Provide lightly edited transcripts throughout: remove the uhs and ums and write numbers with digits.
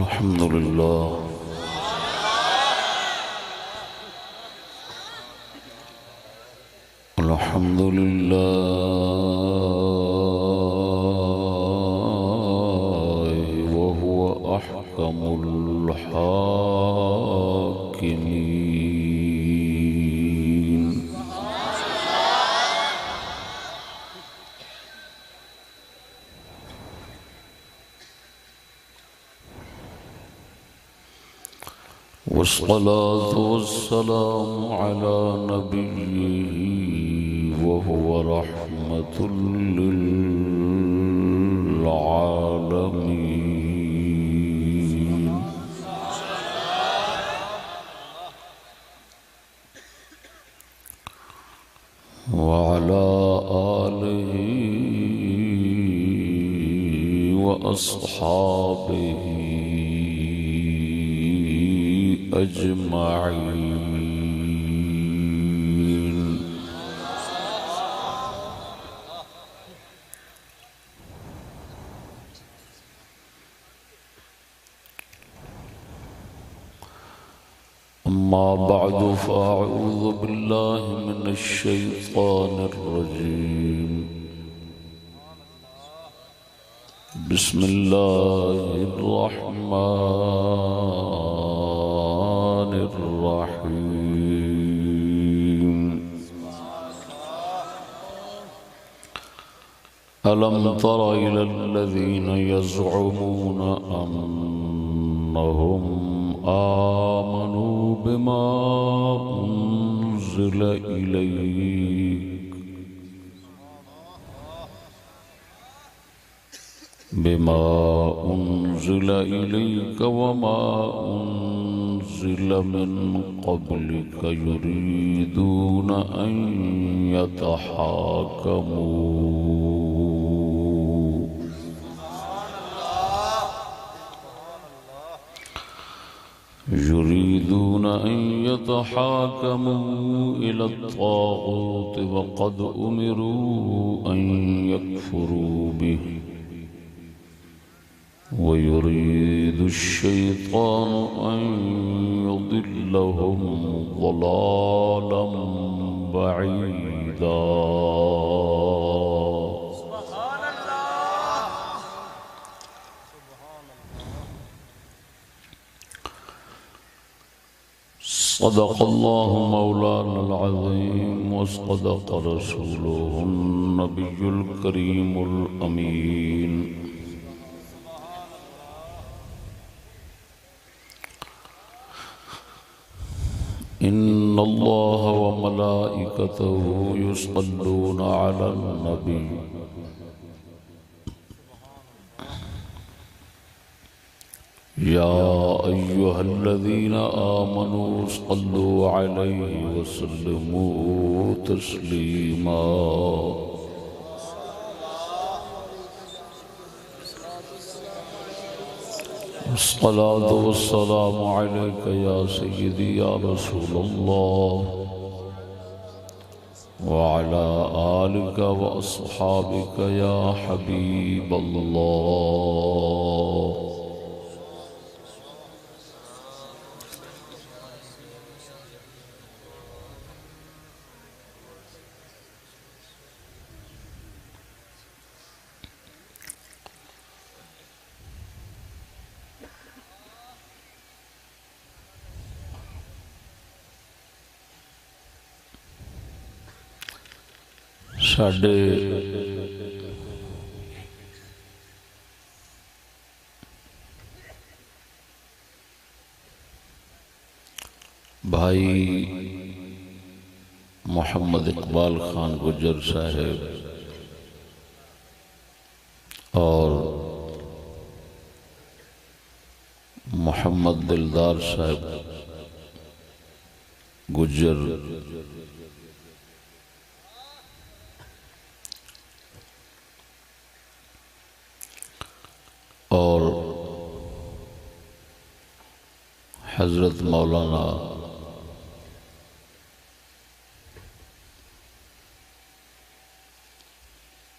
الحمد لله الحمد لله وهو أحكم الحاكمين والصلاة والسلام على نبيه وهو رحمة للعالمين وعلى آله وأصحابه أجمعين أما بعد فأعوذ بالله من الشيطان الرجيم بسم الله الرحمن الرحيم ألم تر إلى الذين يزعمون أنهم آمنوا بما أنزل إليك وما أنزل من قبلك يريدون أن يتحاكموا إلى الطاغوت وقد أمروا أن يكفروا به ويريد الشيطان أن يضلهم ضلالا بعيدا صدق الله مولانا العظيم وصدق رسوله النبي الكريم الأمين إن الله وملائكته يصلون على النبي يا أيها الذين آمنوا صلوا عليه وسلموا تسليما الصلاة والسلام عليك يا سيدي يا رسول الله وعلى آلك وأصحابك يا حبيب الله ساڈے بھائی محمد اقبال خان گجر صاحب اور محمد دلدار صاحب گجر اور حضرت مولانا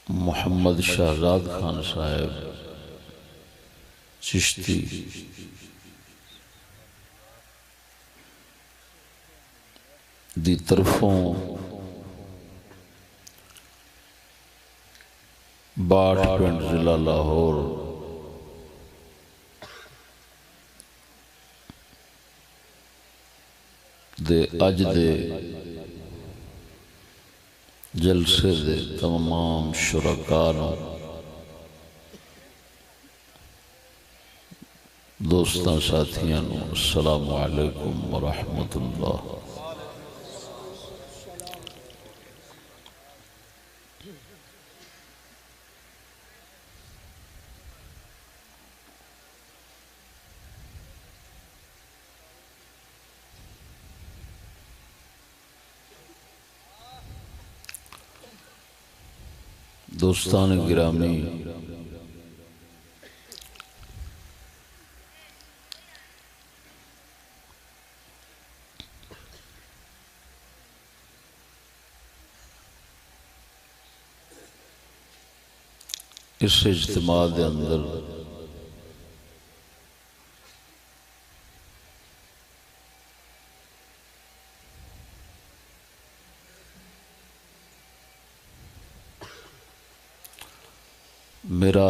محمد شہزاد خان صاحب چشتی دی طرفوں باٹھ پنڈ ضلع لاہور دے اج دے جلسے دے تمام شرکاء دوستاں ساتھیاں السلام علیکم ورحمۃ اللہ۔ دوستان گرامی، اس اجتماع دے اندر میرا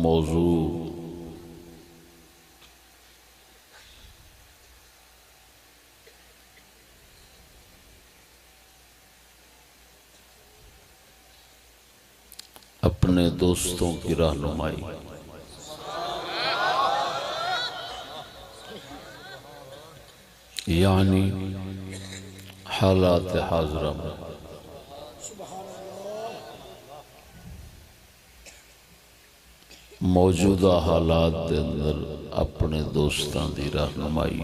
موضوع اپنے دوستوں کی رہنمائی، یعنی حالات حاضرہ میں موجودہ حالات دے اندر اپنے دوستاں دی رہنمائی،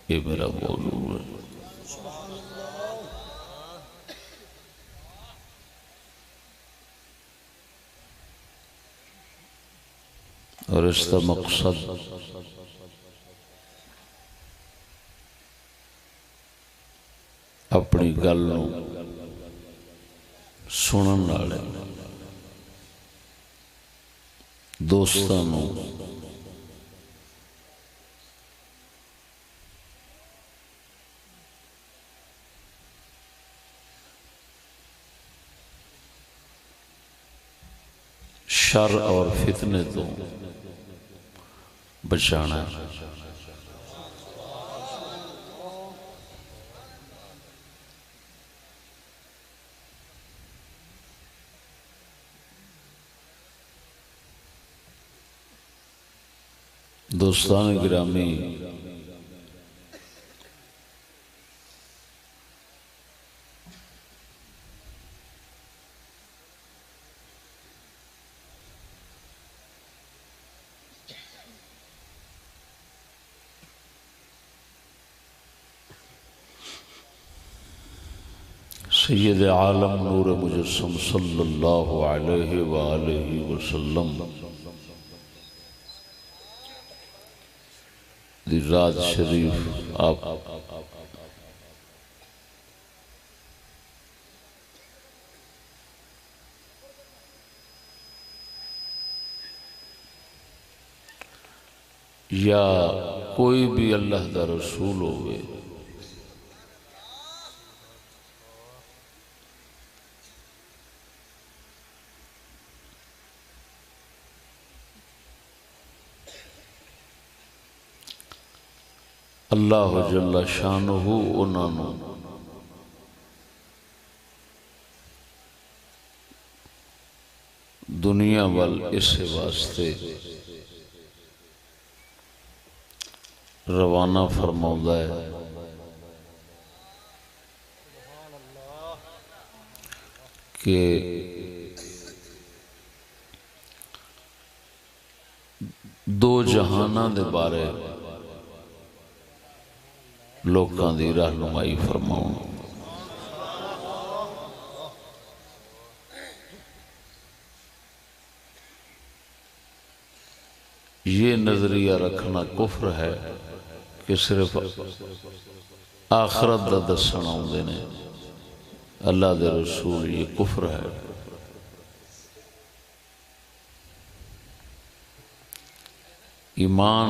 یہ میرا موضوع ہے۔ اور اس کا مقصد اپنی گل سنن والے دوستاں شر اور فتنے تو بچانا ہے۔ دوستان گرامی، سید عالم نور مجسم صلی اللہ علیہ وآلہ وسلم دی ذات شریف آپ یا کوئی بھی اللہ دا رسول ہوئے اللہ جل شانہ انہوں دنیا وال اس واسطے روانہ فرماؤں ہے کہ دو جہانہ دے بارے لوکاں دی رہنمائی فرماؤں۔ یہ نظریہ رکھنا کفر ہے کہ صرف آخرت دا دسنا ہوندے نے اللہ دے رسول، یہ کفر ہے۔ ایمان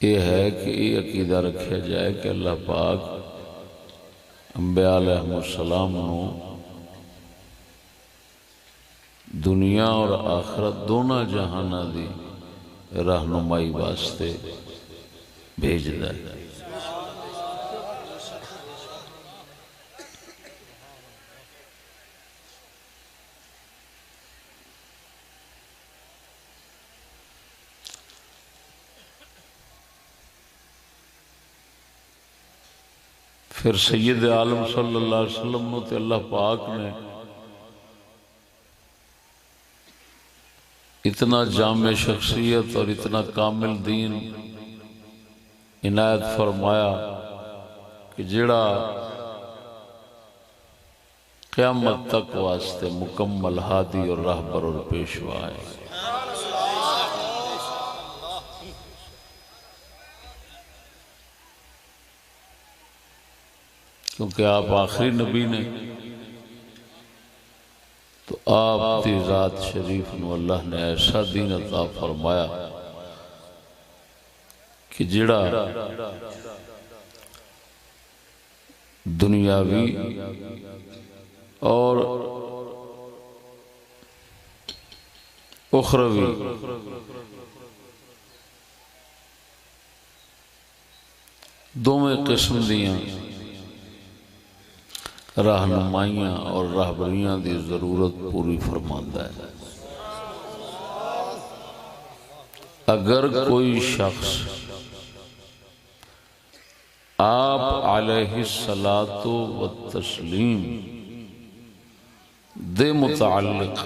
یہ ہے کہ یہ عقیدہ رکھا جائے کہ اللہ پاک انبیاء علیہ السلام نو دنیا اور آخرت دونوں جہانہ دی رہنمائی واسطے بھیج ہے۔ پھر سید عالم صلی اللہ علیہ وسلم نے تے اللہ پاک نے اتنا جامع شخصیت اور اتنا کامل دین عنایت فرمایا کہ جڑا قیامت تک واسطے مکمل ہادی اور راہبر اور پیشوا ہے۔ کیونکہ آپ آخری نبی نے تو آپ کی ذات شریف نو اللہ نے ایسا دین عطا فرمایا کہ جڑا دنیاوی اور اخروی دونوں قسم دیاں رہنمائیاں اور راہبریاں دی ضرورت پوری فرماندا ہے۔ اگر کوئی شخص آپ علیہ الصلاۃ والتسلیم دے متعلق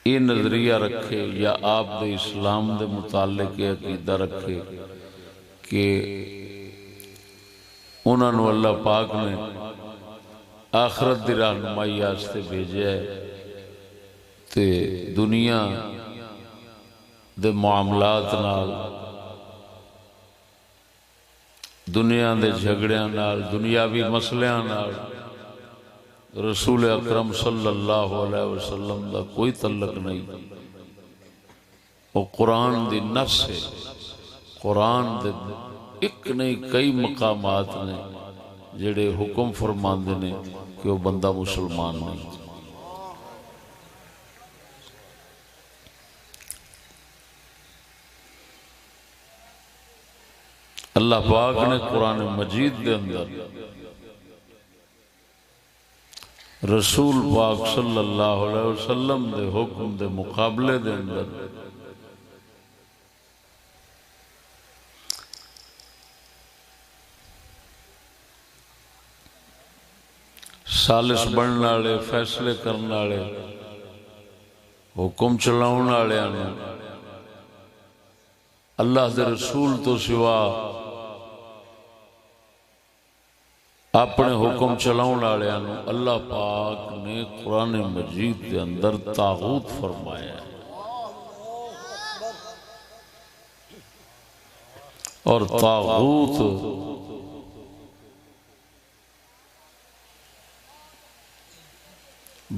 یہ نظریہ رکھے یا آپ دے اسلام دے متعلق یہ عقیدہ رکھے کہ انہوں نے اللہ پاک نے آخرت دی رہنمائی واسطے بھیجا ہے تے دنیا دے معاملات نال دنیا دے جھگڑیاں نال دنیاوی مسئلیاں نال رسول اکرم صلی اللہ علیہ وسلم دا کوئی تعلق نہیں۔ وہ قرآن دی نفس ہے، قرآن دے ایک نہیں کئی مقامات نے جڑے حکم فرماندے نے کہ وہ بندہ مسلمان نہیں۔ اللہ پاک نے قرآن مجید دے اندر رسول پاک صلی اللہ علیہ وسلم دے حکم دے مقابلے دے اندر سالس بننے والے فیصلے کرنے والے حکم چلاؤن والے اللہ دے رسول تو سوا اپنے حکم چلاؤن والے اللہ پاک نے قرآن مجید کے اندر طاغوت فرمایا ہے۔ اور طاغوت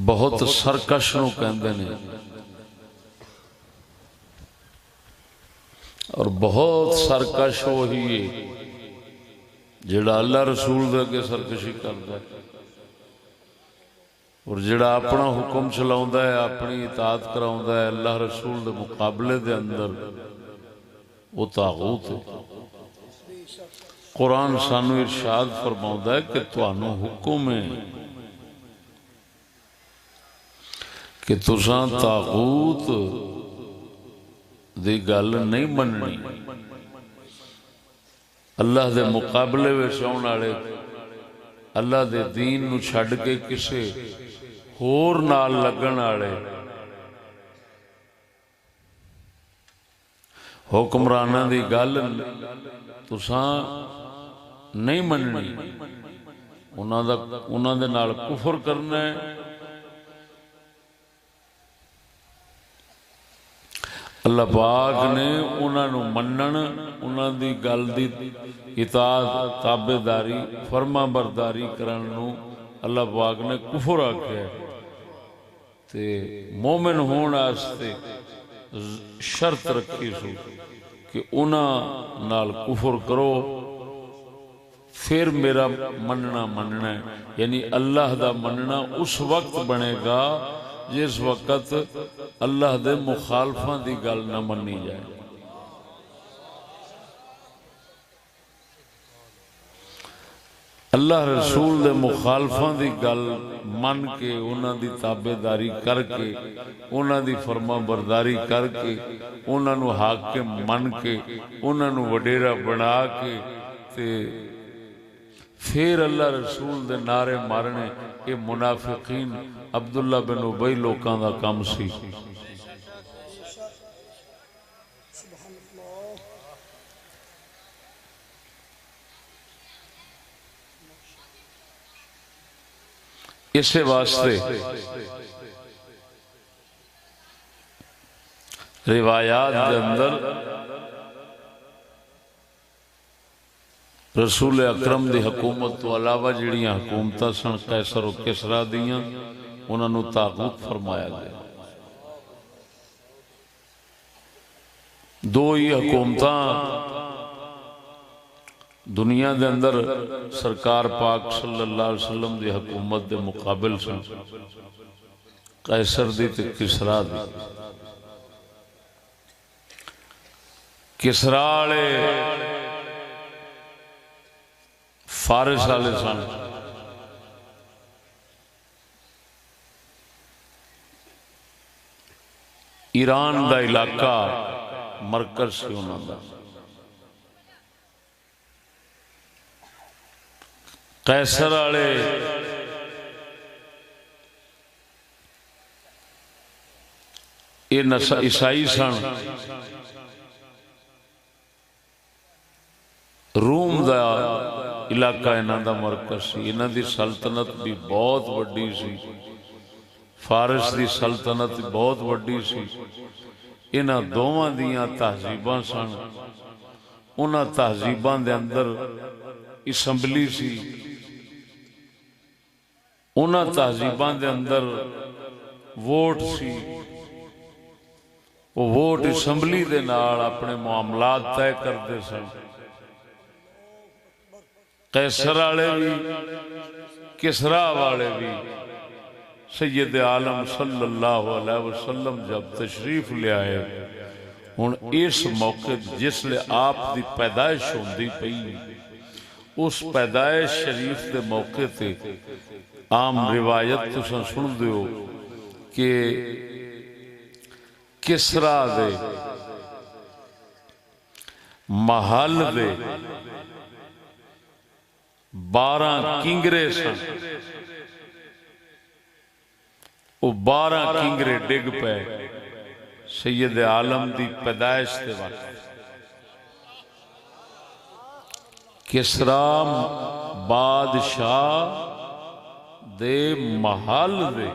بہت سرکش نو کہندے نے اور بہت سرکش وہی ہے جڑا اللہ رسول دے کے سرکشی کردا ہے اور جڑا اپنا حکم چلاوندا ہے اپنی اطاعت کراوندا ہے اللہ رسول دے مقابلے دے اندر وہ طاغوت ہے۔ قرآن سانو ارشاد فرماوندا ہے کہ تانوں حکم ہے کہ تساں طاغوت دی گل نہیں مننی، اللہ دے مقابلے وچ آن والے اللہ دے دین نو چھڈ کے کسے ہور نال لگن والے حکمراناں دی گل تساں نہیں مننی، انہاں دے نال کفر کرنا ہے، اللہ پاک نے انہاں نو منن انہاں دی گل دی اطاعت تابعداری فرما برداری کرن نو اللہ پاک نے کفر آکھیا ہے۔ تے مومن ہون واسطے شرط رکھی سو کہ انہاں نال کفر کرو پھر میرا مننا ہے، یعنی اللہ دا مننا اس وقت بنے گا جس وقت اللہ دے مخالفاں دی گل نہ منی جائے۔ اللہ رسول دے مخالفاں دی گل من کے انہاں دی تابع داری کر کے انہاں دی فرما برداری کر کے انہاں نو حاکم من کے انہاں نو وڈیرا بنا کے تے پھر اللہ رسول دے نعرے مارنے، یہ منافقین عبداللہ بن ابی لوکاں دا کام سی۔ اسے واسطے روایات دے اندر رسول اکرم دی حکومت تو علاوہ جڑیاں حکومتاں سن قیصر و کسریٰ دیاں انہاں نو طاغوت فرمایا گیا۔ دو ہی حکومتاں دنیا دے اندر سرکار پاک صلی اللہ علیہ وسلم دی حکومت دے مقابل سن، قیصر دی تے کسریٰ دی۔ کسریٰ والے فارس والے سن، ایران دا علاقہ مرکز سے انہاں دا۔ قیصر والے یہ عیسائی سن، روم دا علاقہ انہاں دا مرکز سی۔ انہاں دی سلطنت بھی بہت وڈی سی، فارس دی سلطنت بہت وڈی سی۔ انہاں دوواں دیاں تہذیباں سن، انہاں تہذیباں دے اندر اسمبلی سی، انہاں تہذیباں دے اندر ووٹ سی، وہ ووٹ اسمبلی دے نال اپنے معاملات طے کرتے سن۔ قیصر والے بھی کسریٰ والے بھی سید عالم صلی اللہ علیہ وسلم جب تشریف لے آئے، ہن اس موقع جس لئے آپ دی پیدائش ہوندی پئی، اس پیدائش شریف دے موقع تے عام روایت تساں سن دیو کہ کسریٰ دے محل دے 12 کنگرے سن، وہ 12 کنگرے ڈگ پے سید عالم دی پیدائش دے وقت۔ کسریٰ بادشاہ دے محل دے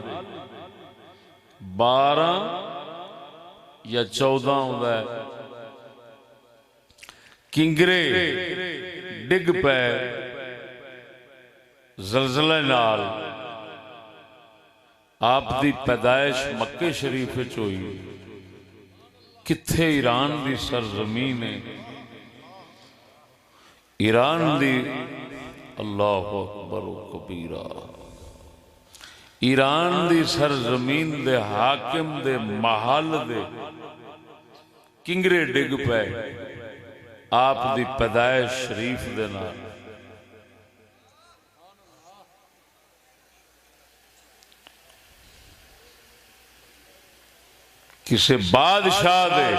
12 یا 14 ہوتا ہے کنگرے ڈگ پے زلزلہ نال۔ آپ دی پیدائش مکہ شریف وچ ہوئی، کتھے ایران دی سرزمین ہے، ایران دی اللہ اکبر و کبیرہ، ایران دی سرزمین دے حاکم دے محل دے کنگرے ڈگ پے آپ دی پیدائش شریف دے نال۔ کسے بادشاہ دے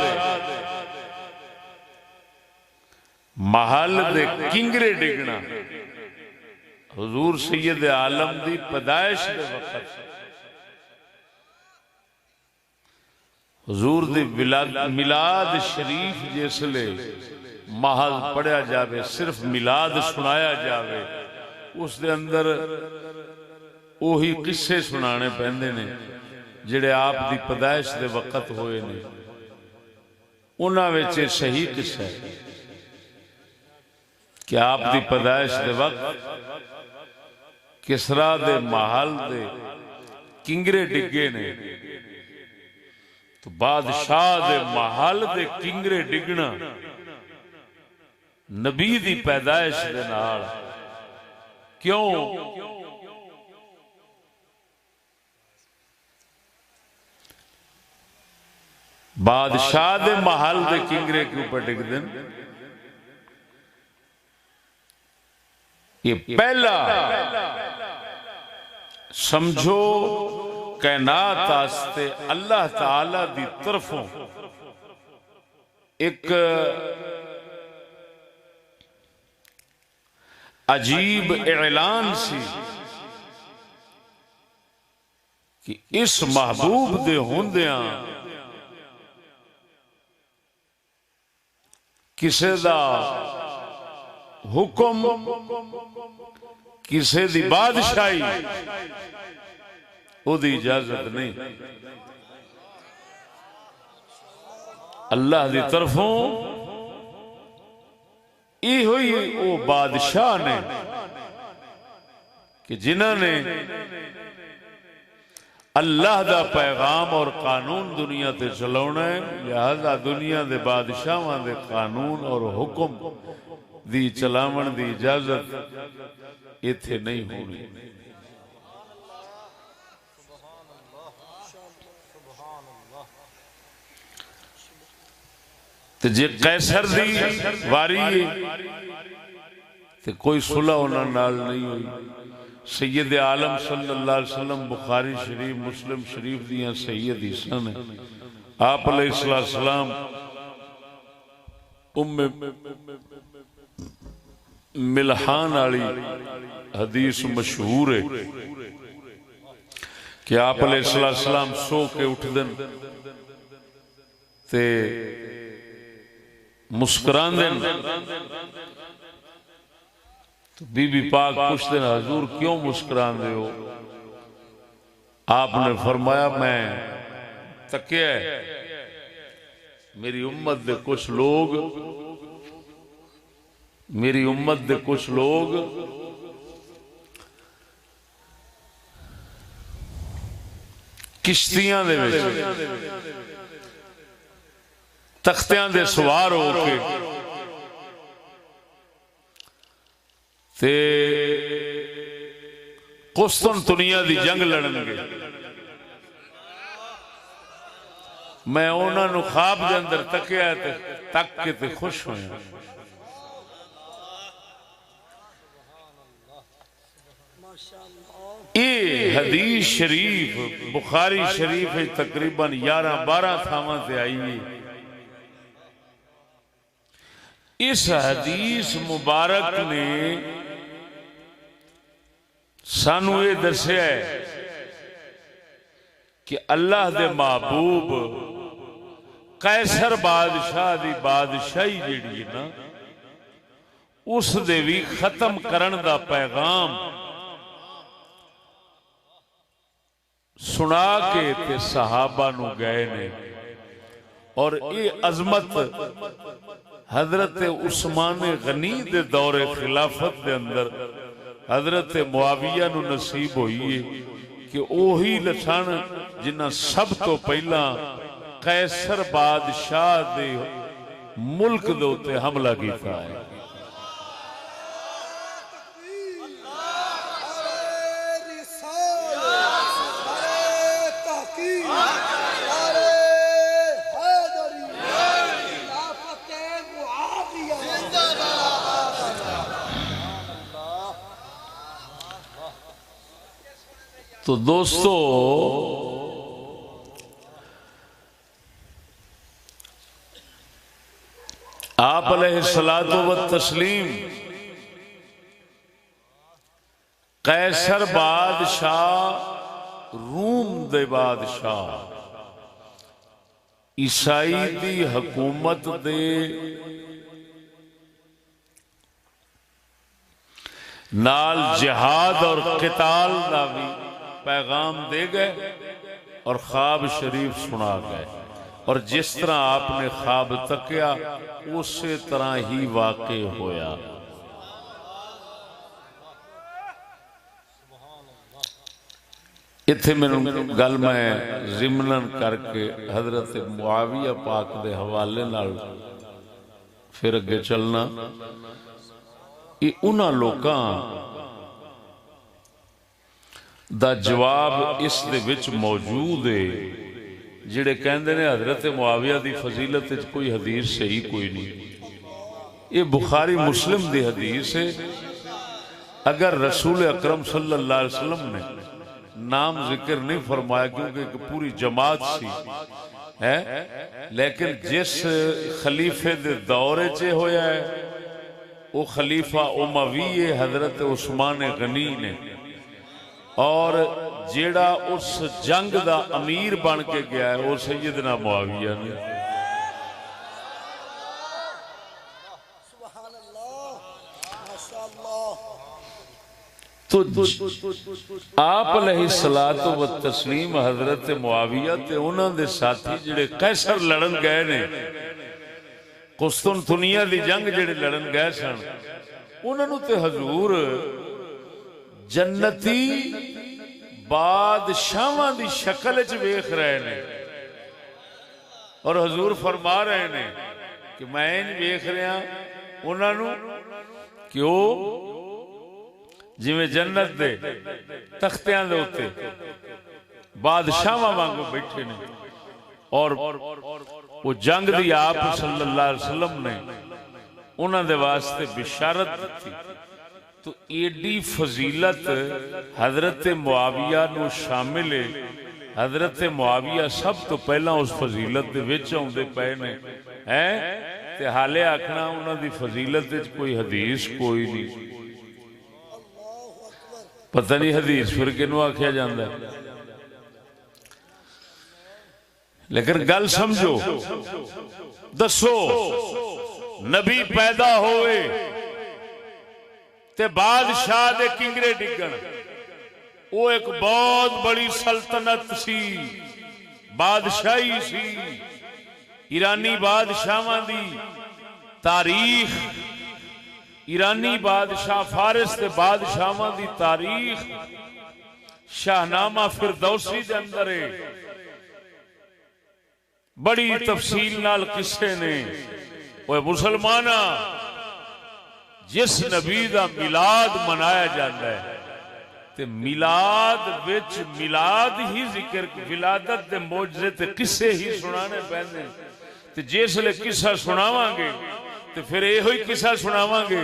محل دے کنگرے ڈگنا حضور سید عالم دی پیدائش دے وقت، حضور دی میلاد شریف جس لے محل پڑھیا جاوے، صرف میلاد سنایا جاوے، اس دے اندر وہی قصے سنانے پہندے نے جڑے آپ دی پیدائش دے وقت ہوئے نے۔ انہاں وچ صحیح قصہ ہے کہ آپ دی پیدائش دے وقت کسریٰ دے محل دے کنگرے ڈگے نے تو بادشاہ دے محل دے کنگرے ڈگنا نبی دی پیدائش دے نال کیوں؟ بادشاہ دے محل دے کنگرے کیوں پر ڈگ دیں؟ یہ پہلا سمجھو کائنات آستے اللہ تعالی دی طرفوں ایک عجیب اعلان سی کہ اس محبوب دے ہوندیاں کسے دا حکم کسے دی بادشاہی او دی اجازت نہیں، اللہ دی طرفوں یہ ہوئی او بادشاہ نے کہ جنہاں نے اللہ دا پیغام اور قانون دنیا تے چلاونا ہے، لہذا دنیا دے بادشاہاں دے قانون اور حکم دی چلاون دی اجازت ایتھے نہیں ہونی۔ تے جے قیصر دی واری تے کوئی صلح انہاں نال نہیں ہوئی۔ سید عالم صلی اللہ علیہ وسلم بخاری شریف مسلم شریف دیاں صحیح حدیثاں نے آپ علیہ السلام ملحان والی حدیث مشہور ہے کہ آپ علیہ السلام سو کے اٹھ دن تے مسکران دن تو بی بی پاک پوچھتے ہیں حضور کیوں مسکران دے ہو؟ آپ نے فرمایا میں تکیہ ہے میری امت دے کچھ لوگ کشتیاں دے وچ تختیاں دے سوار ہو کے تے قسطنطنیہ دی جنگ لڑن گے، میں انہاں نو خواب دے اندر تکیا تے تک کے تے خوش ہویا۔ یہ حدیث شریف بخاری شریف تقریباً 11-12 تھاواں تے آئی ہے۔ اس حدیث مبارک نے سانو یہ دسیا ہے کہ اللہ دے محبوب قیصر بادشاہ دی بادشاہی جیڑی ہے نا اس دے بھی ختم کرن دا پیغام سنا کے تے صحابہ نو گئے نے، اور یہ عظمت حضرت عثمان غنی دے دور خلافت دے اندر حضرت معاویہ نو نصیب ہوئی ہے کہ اوہی لسان جنہ سب تو پہلا قیصر بادشاہ دے ملک دے اتے حملہ کیتا ہے۔ تو دوستو آپ علیہ الصلوۃ والتسلیم قیصر بادشاہ روم دے بادشاہ عیسائی دی حکومت دے نال جہاد اور قتال دا بھی پیغام دے گئے اور خواب شریف سنا گئے، اور جس طرح آپ نے خواب تکیا اسی طرح ہی واقع ہویا۔ اتھے میں گل میں ضمناً کر کے حضرت معاویہ پاک دے حوالے نال پھر اگے چلنا، یہ انہاں لوکاں دا جواب اس دے وچ موجود ہے جڑے کہندے نے حضرت معاویہ دی فضیلت وچ کوئی حدیث صحیح کوئی نہیں۔ یہ بخاری مسلم دی حدیث ہے۔ اگر رسول اکرم صلی اللہ علیہ وسلم نے نام ذکر نہیں فرمایا کیونکہ ایک پوری جماعت سی ہے، لیکن جس خلیفے دے دورے چے ہویا ہے وہ خلیفہ اموی حضرت عثمان غنی نے، اور جیڑا اس جنگ دا امیر بن کے گیا ہے وہ سیدنا معاویہ نے۔ تو آپ علیہ الصلوۃ والتسلیم حضرت معاویہ تے انہاں دے ساتھی جڑے قیصر لڑن گئے نے، قسطنطنیہ دی جنگ جڑے لڑن گئے سن، انہاں نوں تے حضور جنتی بادشاہاں دی شکل وچ ویکھ رہے نے، اور حضور فرما رہے نے کہ میں ویکھ رہا انہاں نوں کہ او جویں جنت دے تختیاں دے اوتے بادشاہاں وانگو بیٹھے نے، اور وہ جنگ دی آپ صلی اللہ علیہ وسلم نے انہاں دے واسطے بشارت دی، تو ایڈی فضیلت حضرت معاویہ نو شامل ہے۔ حضرت معاویہ سب تو پہلا اس فضیلت دے وچ اوندے پئے نے تے حالے آکھنا انہاں دی فضیلت وچ کوئی حدیث کوئی نہیں۔ پتہ نہیں حدیث پھر کنوں آکھیا جاندا ہے، لیکن گل سمجھو، دسو نبی پیدا ہوئے تے بادشاہ دے کنگرے ڈگن، وہ ایک بہت بڑی سلطنت سی، بادشاہی سی، ایرانی بادشاہاں دی تاریخ، ایرانی بادشاہ فارس تے بادشاہاں دی تاریخ شاہنامہ فردوسی دے اندر ہے، بڑی تفصیل نال قصے نے۔ اوے مسلماناں، جس نبی دا میلاد منایا جاتا ہے تے میلاد وچ میلاد ہی ذکر، ولادت دے معجزے تے قصے ہی سنانے پیندے، تے جس لے قصہ سناواں گے تے پھر یہ ہوئی قصہ سناواں گے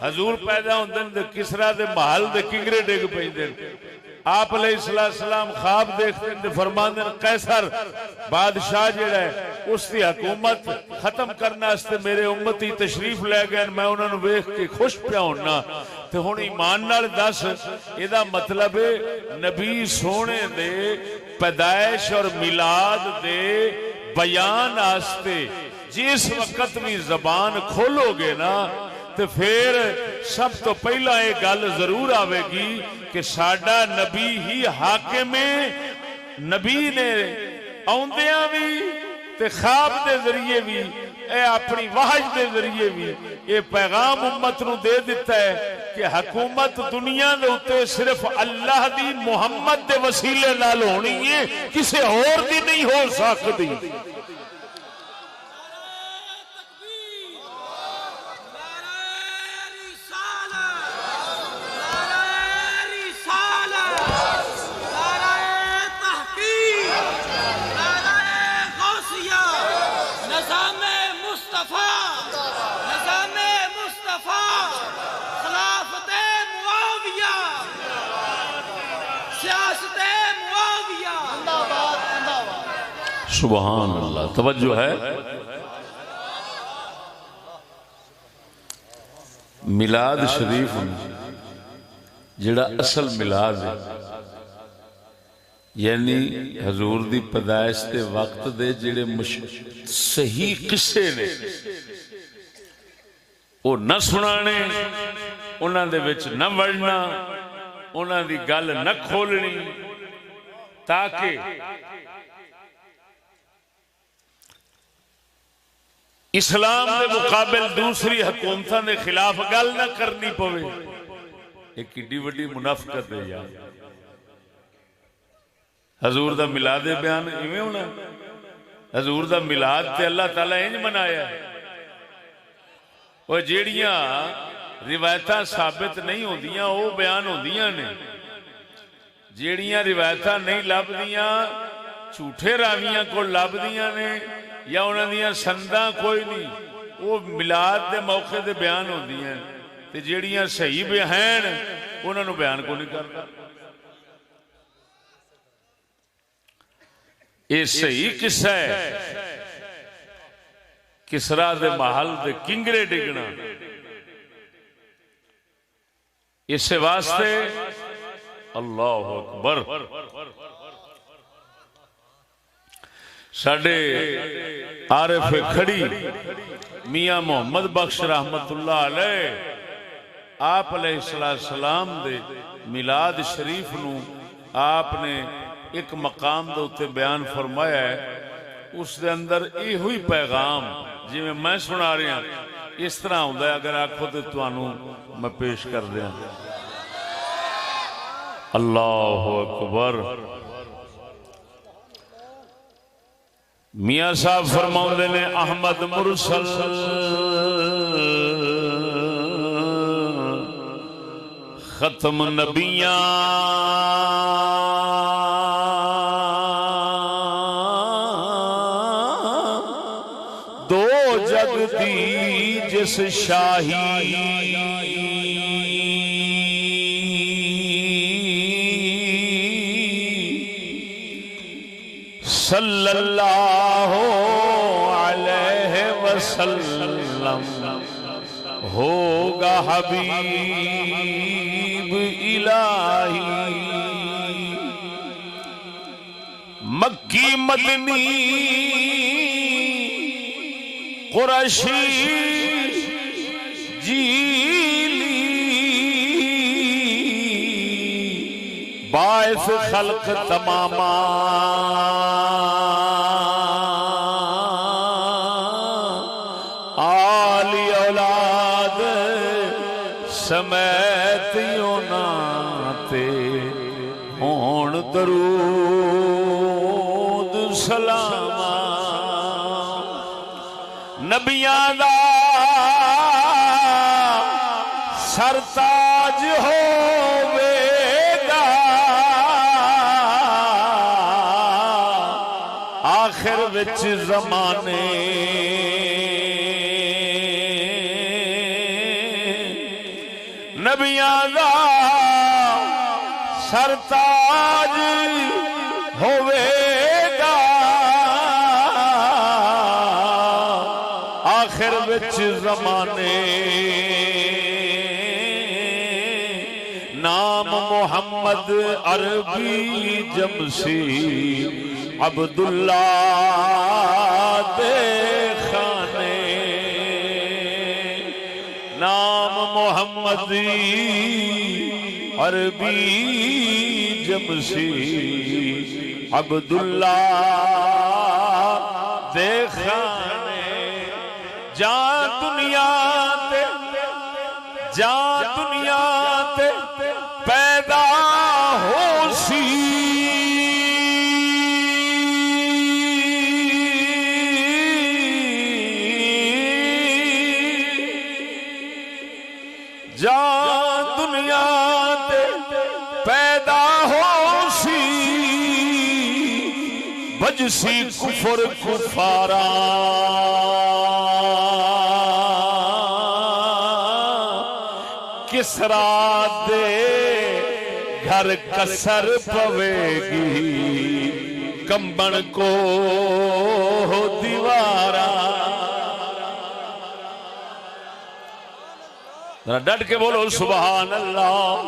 حضور پیدا ہوندے تے کسرا دے محل دے کنگرے ڈگ پیندے، آپ علیہ السلام خواب دیکھتے ہیں فرماندے قیصر بادشاہ جڑا ہے اس دی حکومت ختم کرنا واسطے میرے امتی تشریف لے گئے، میں انہاں نوں ویکھ کے خوش پیا ہونا، تے ہن ایمان نال دس ادا مطلب نبی سونے دے پیدائش اور میلاد دے بیان واسطے جس وقت بھی زبان کھولو گے نا تو پھر سب تو پہلا یہ گل ضرور آئے گی کہ ساڈا نبی ہی حاکم ہے، نبی نے آندیاں بھی تے خواب دے ذریعے بھی اے اپنی وحی دے ذریعے بھی یہ پیغام امت نو دے دیتا ہے کہ حکومت دنیا دے اوتے صرف اللہ دی محمد دے وسیلے نال ہونی ہے، کسے اور دی نہیں ہو سکتی۔ سبحان اللہ، توجہ ہے۔ میلاد شریف جڑا اصل میلاد ہے، یعنی حضور دی پیدائش دے وقت دے جڑے صحیح قصے نے وہ نہ سنانے، انہاں دے وچ نہ وڑنا، انہاں دی گل نہ کھولنی، تاکہ اسلام دے مقابل دوسری حکومتاں دے خلاف گل نہ کرنی پوے۔ ایک کڈی وڈی منافقت ہے یار، حضور دا میلاد بیان ایویں ہونا؟ حضور دا میلاد تے اللہ تعالی انج منایا ہے۔ وہ جیڑیاں روایتاں ثابت نہیں ہوندیاں وہ بیان ہوندیاں نے، جیڑیاں روایتاں نہیں لبدیاں جھوٹے راویاں کو لبدیاں نے یا انہاں دیاں سنداں کوئی نہیں، وہ میلاد دے موقع دے بیان ہوندیاں تے جیڑیاں صحیح بیان انہاں نو بیان کو نہیں کرتا۔ یہ صحیح قصہ ہے کسرا دے محل دے کنگرے ڈگنا، اس واسطے اللہ اکبر۔ ساڈے عارف کھڑی میاں محمد بخش رحمت اللہ علیہ آپ علیہ السلام دے میلاد شریف نو آپ نے ایک مقام دے اتے بیان فرمایا ہے، اس دے اندر یہ ہوئی پیغام جی میں سنا رہا اس طرح ہوتا ہے، اگر آخو تو تانوں میں پیش کر دیا۔ اللہ اکبر۔ میاں صاحب فرماؤندے نے احمد مرسل ختم نبیاں دو جگ دی جس شاہی صلی اللہ علیہ وسلم ہوگا حبیب الہی، مکی مدنی قریشی جیلی باعث خلق تماما آلی اولاد سمیت یوناتے ہون درود سلام نبیاں دا سرتاج ہووے گا آخر وچ زمانے نبیاں دا سرتاج ہووے گا آخر وچ زمانے نام محمد عربی جمسی عبداللہ دے خانے نام محمدی عربی جمسی عبداللہ دے خانے جان دنیا تے پیدا ہو سی جان دنیا تے پیدا ہو سی بجسی کفر کفارا کسرا دے گھر کسر پوے گی کمبن کو دیوارا ڈٹ کے بولو سبحان اللہ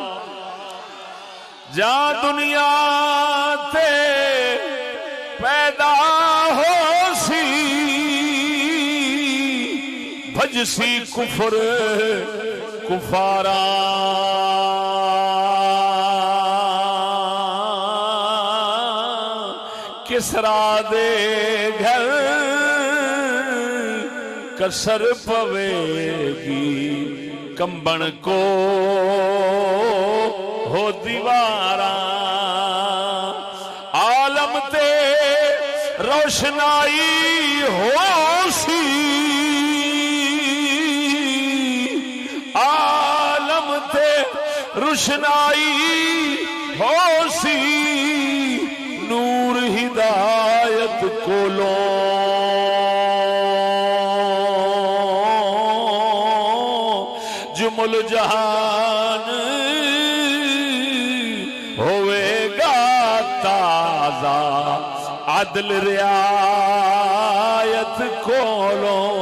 جہاں دنیا تے پیدا ہو سی بھجسی کفر کفارا کسرا دے گھر کسر پوے گی کمبن کو ہو دیوارا آل روشنائی ہو سی عالم تے روشنائی ہو سی نور ہدایت کولوں جمل جہان ہوئے گا تازہ عدل رعایت کولوں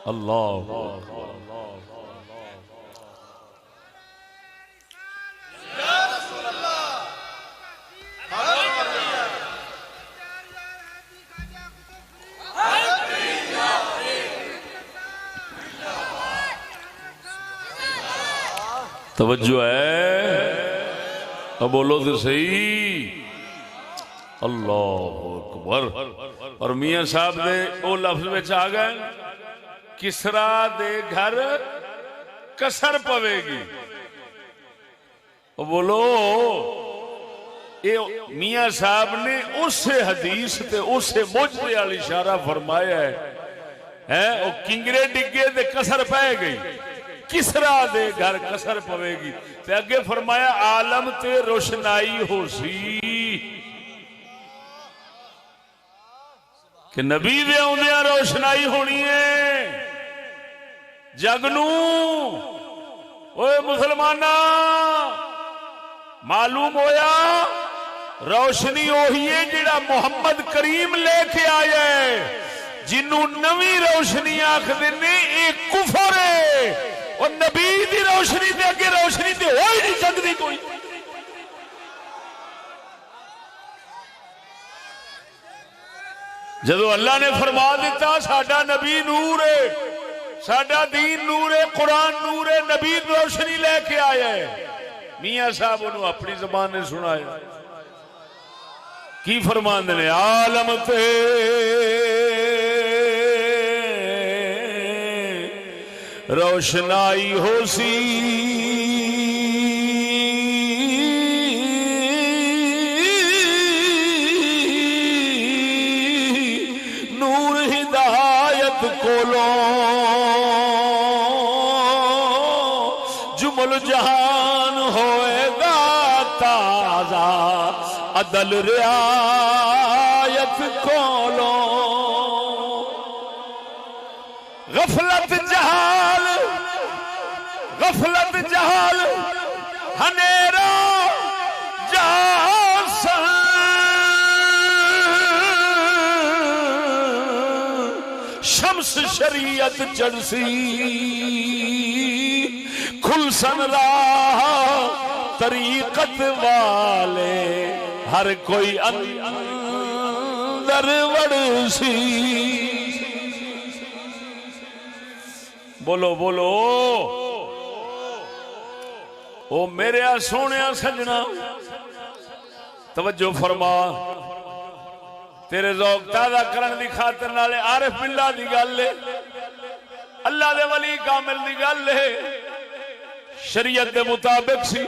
اللہ توجہ ہے اب بولو تو صحیح اللہ اکبر اور میاں صاحب دے او لفظ میں آ گئے کسرا دے گھر کسر پوے گی بولو یہ میاں صاحب نے اس حدیث تے اس موجزے والی اشارہ فرمایا ہے او کنگرے ڈگے دے کسر پے گئی کسرا دے گھر کسر پوے گی تے اگے فرمایا عالم تے روشنائی ہو سی کہ نبی دے آوندیاں روشنائی ہونی ہے جگ نو اوے مسلماناں معلوم ہویا روشنی وہی ہے جڑا محمد کریم لے کے آیا ہے جنوں نویں روشنی آکھدے نے اے کفر ہے اور نبی دی روشنی دے اگے روشنی تے ہو ہی نہیں سکتی کوئی جدو اللہ نے فرما دیتا ساڈا نبی نور ہے ساڈا دین نور ہے قرآن نور ہے نبی روشنی لے کے آیا ہے میاں صاحب انہوں اپنی زبان نے سنایا کی فرماندے نے عالم تے روشنائی ہو سی نور ہدایت کولوں جمل جہان ہوئے گا تازہ عدل رعایت کولوں غفلت جہال ہنیرا جاسن شمس شریعت چڑسی کھل سن راہ طریقت والے ہر کوئی اندر وڑسی بولو بولو او میرے سونے سجنا توجہ فرما تیرے ذوق تازہ کرن دی خاطر نالے عارف باللہ دی گل ہے اللہ دے ولی کامل دی گل ہے شریعت دے مطابق سی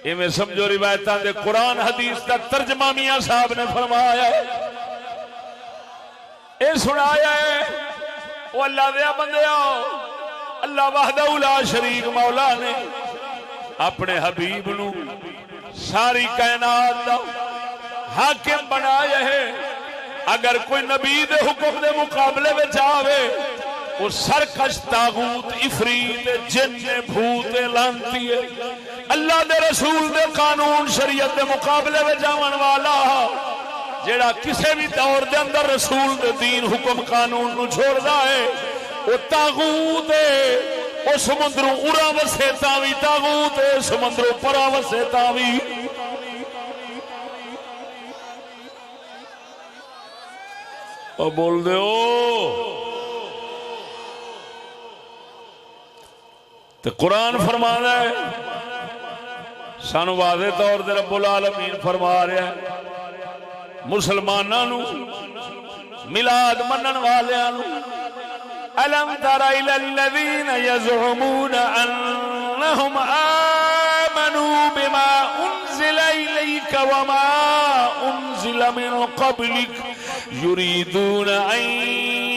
اے میں سمجھو روایتاں دے قرآن حدیث کا ترجمہ میاں صاحب نے فرمایا ہے اے سنایا ہے وہ اللہ دیا بندیا اللہ وحدہ لا شریک مولا نے اپنے حبیب نو ساری کائنات دا حاکم بنایا ہے اگر کوئی نبی دے حکم دے مقابلے میں جاوے وہ سرکش تاغوت عفریت جن بھوت لانتی ہے اللہ دے رسول دے قانون شریعت دے مقابلے میں جاون والا جیڑا کسے بھی دور دے اندر رسول دے دین حکم قانون نو چھوڑ دا ہے وہ تاغوت ہے وہ سمندروں اڑا وسے تاوی تاغوت ہے سمندروں پرا وسے تاوی اور بول دے تو قرآن فرمانا ہے سانو واضح طور دے رب العالمین فرما رہا ہے مسلماناں نو میلاد منن والیاں نو الم تر الى الذين يزعمون انهم آمنوا بما انزل اليك وما الرسل من قبلك يريدون أن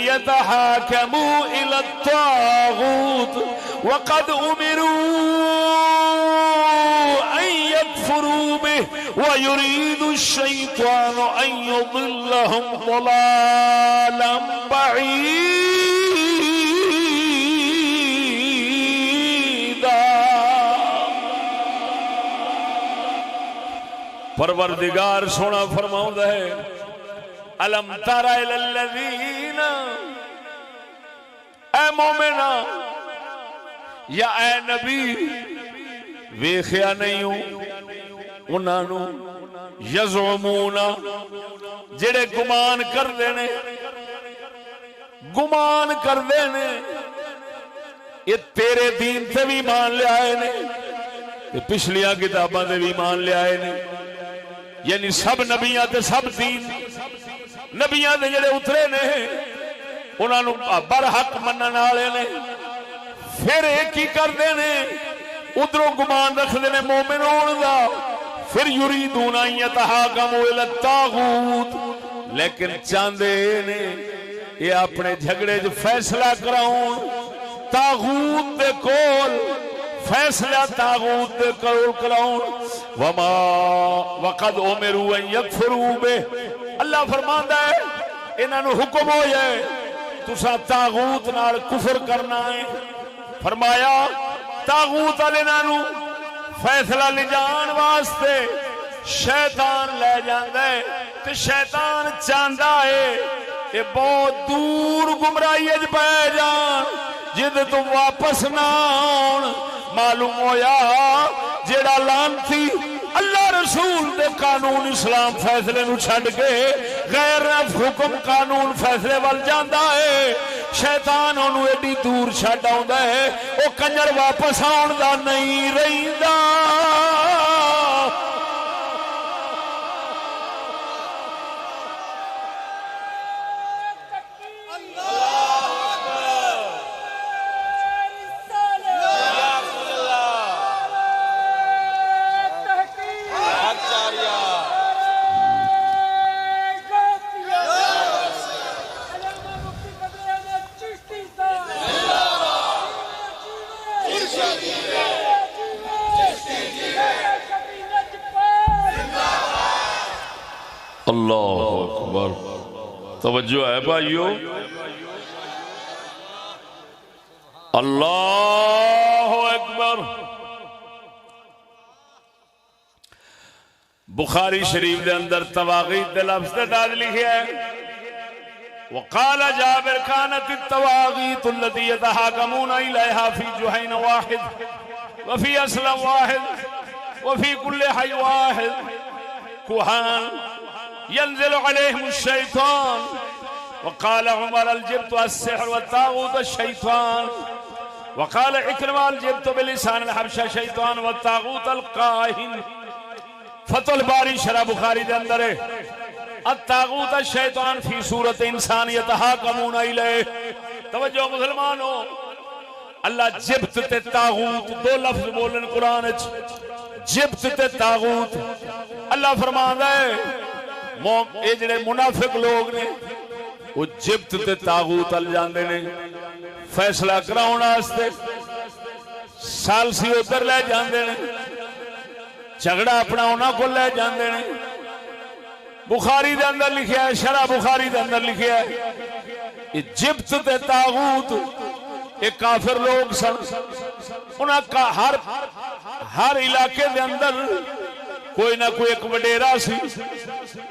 يتحاكموا إلى الطاغوت وقد أمروا أن يكفروا به ويريد الشيطان أن يضلهم ضلالا بعيدا. پروردگار سونا فرماؤں ہے الم تر الی الذین، اے مومنہ یا اے نبی ویخیا نہیں ہوں انہاں نو یزعمون جڑے گمان کردے نے، گمان کردے نے یہ تیرے دین تے بھی مان لے آئے نے، پچھلیاں کتاباں تے بھی مان لے آئے نے، یعنی سب نبیاں تے سب دین نبیاں دے جڑے اترے نے انہاں نو برحق منن والے نے، پھر ایک ہی کردے نے ادھروں گمان رکھدے نے مومن ہون دا، پھر یریدون ان یتحاکموا الی الطاغوت، لیکن چاہندے نے یہ اپنے جھگڑے جو فیصلہ کراؤن طاغوت دے کول، فیصلہ طاغوت دے کول کراؤن. وما وقد امروا ان یکفروا بہ، اللہ فرماندا ہے انہاں نو حکم ہو جائے تساں طاغوت نال کفر کرنا ہے. فرمایا طاغوت والے نو فیصلہ لے جان واسطے شیطان لے جاندا ہے، تے شیطان چاہندا ہے یہ بہت دور گمراہی وچ پے جان جد تو واپس نہ آن. معلوم ہویا جیڑا لعنتی اللہ رسول دے قانون اسلام فیصلے نو چھڈ کے غیر حکم قانون فیصلے وال جاندا ہے، شیطان انہوں ایڈی دور چھڈ آوندا ہے او کنجر واپس آن دا نہیں رہندا. اللہ اکبر، توجہ ہے بھائیو، اللہ اکبر. بخاری شریف دے اندر تواغیت دے لفظ دے داد لکھے ہے وقال جابر كانت التواغیت التي يتحاكمون إليها في جهين واحد وفي أسلم واحد وفي كل حي واحد كهان ينزل عليهم الشيطان. وقال عمر الجبت السحر والطاغوت الشيطان. وقال عكرمة الجبت بلسان الحبشة شيطان والطاغوت القاهن. فتح الباری شرح بخاری دے اندر ہے الطاغوت الشیطان فی صورت انسان یتحاکمون الیہ. توجہ مسلمانوں، اللہ جبت تے طاغوت دو لفظ بولن قرآن وچ، جبت تے طاغوت. اللہ فرماندا ہے اے جڑے منافق لوگ نے وہ جبت تے طاغوت ال جاندے نے فیصلہ کراؤن واسطے، سالسی ادھر لے جاندے نے، جھگڑا اپنا انہاں کو لے جاندے نے. بخاری دے اندر لکھیا ہے، شرح بخاری دے اندر لکھیا ہے یہ جبت تے طاغوت ایک کافر لوگ سن، انہاں کا ہر علاقے دے اندر کوئی نہ کوئی ایک وڈیرا سی،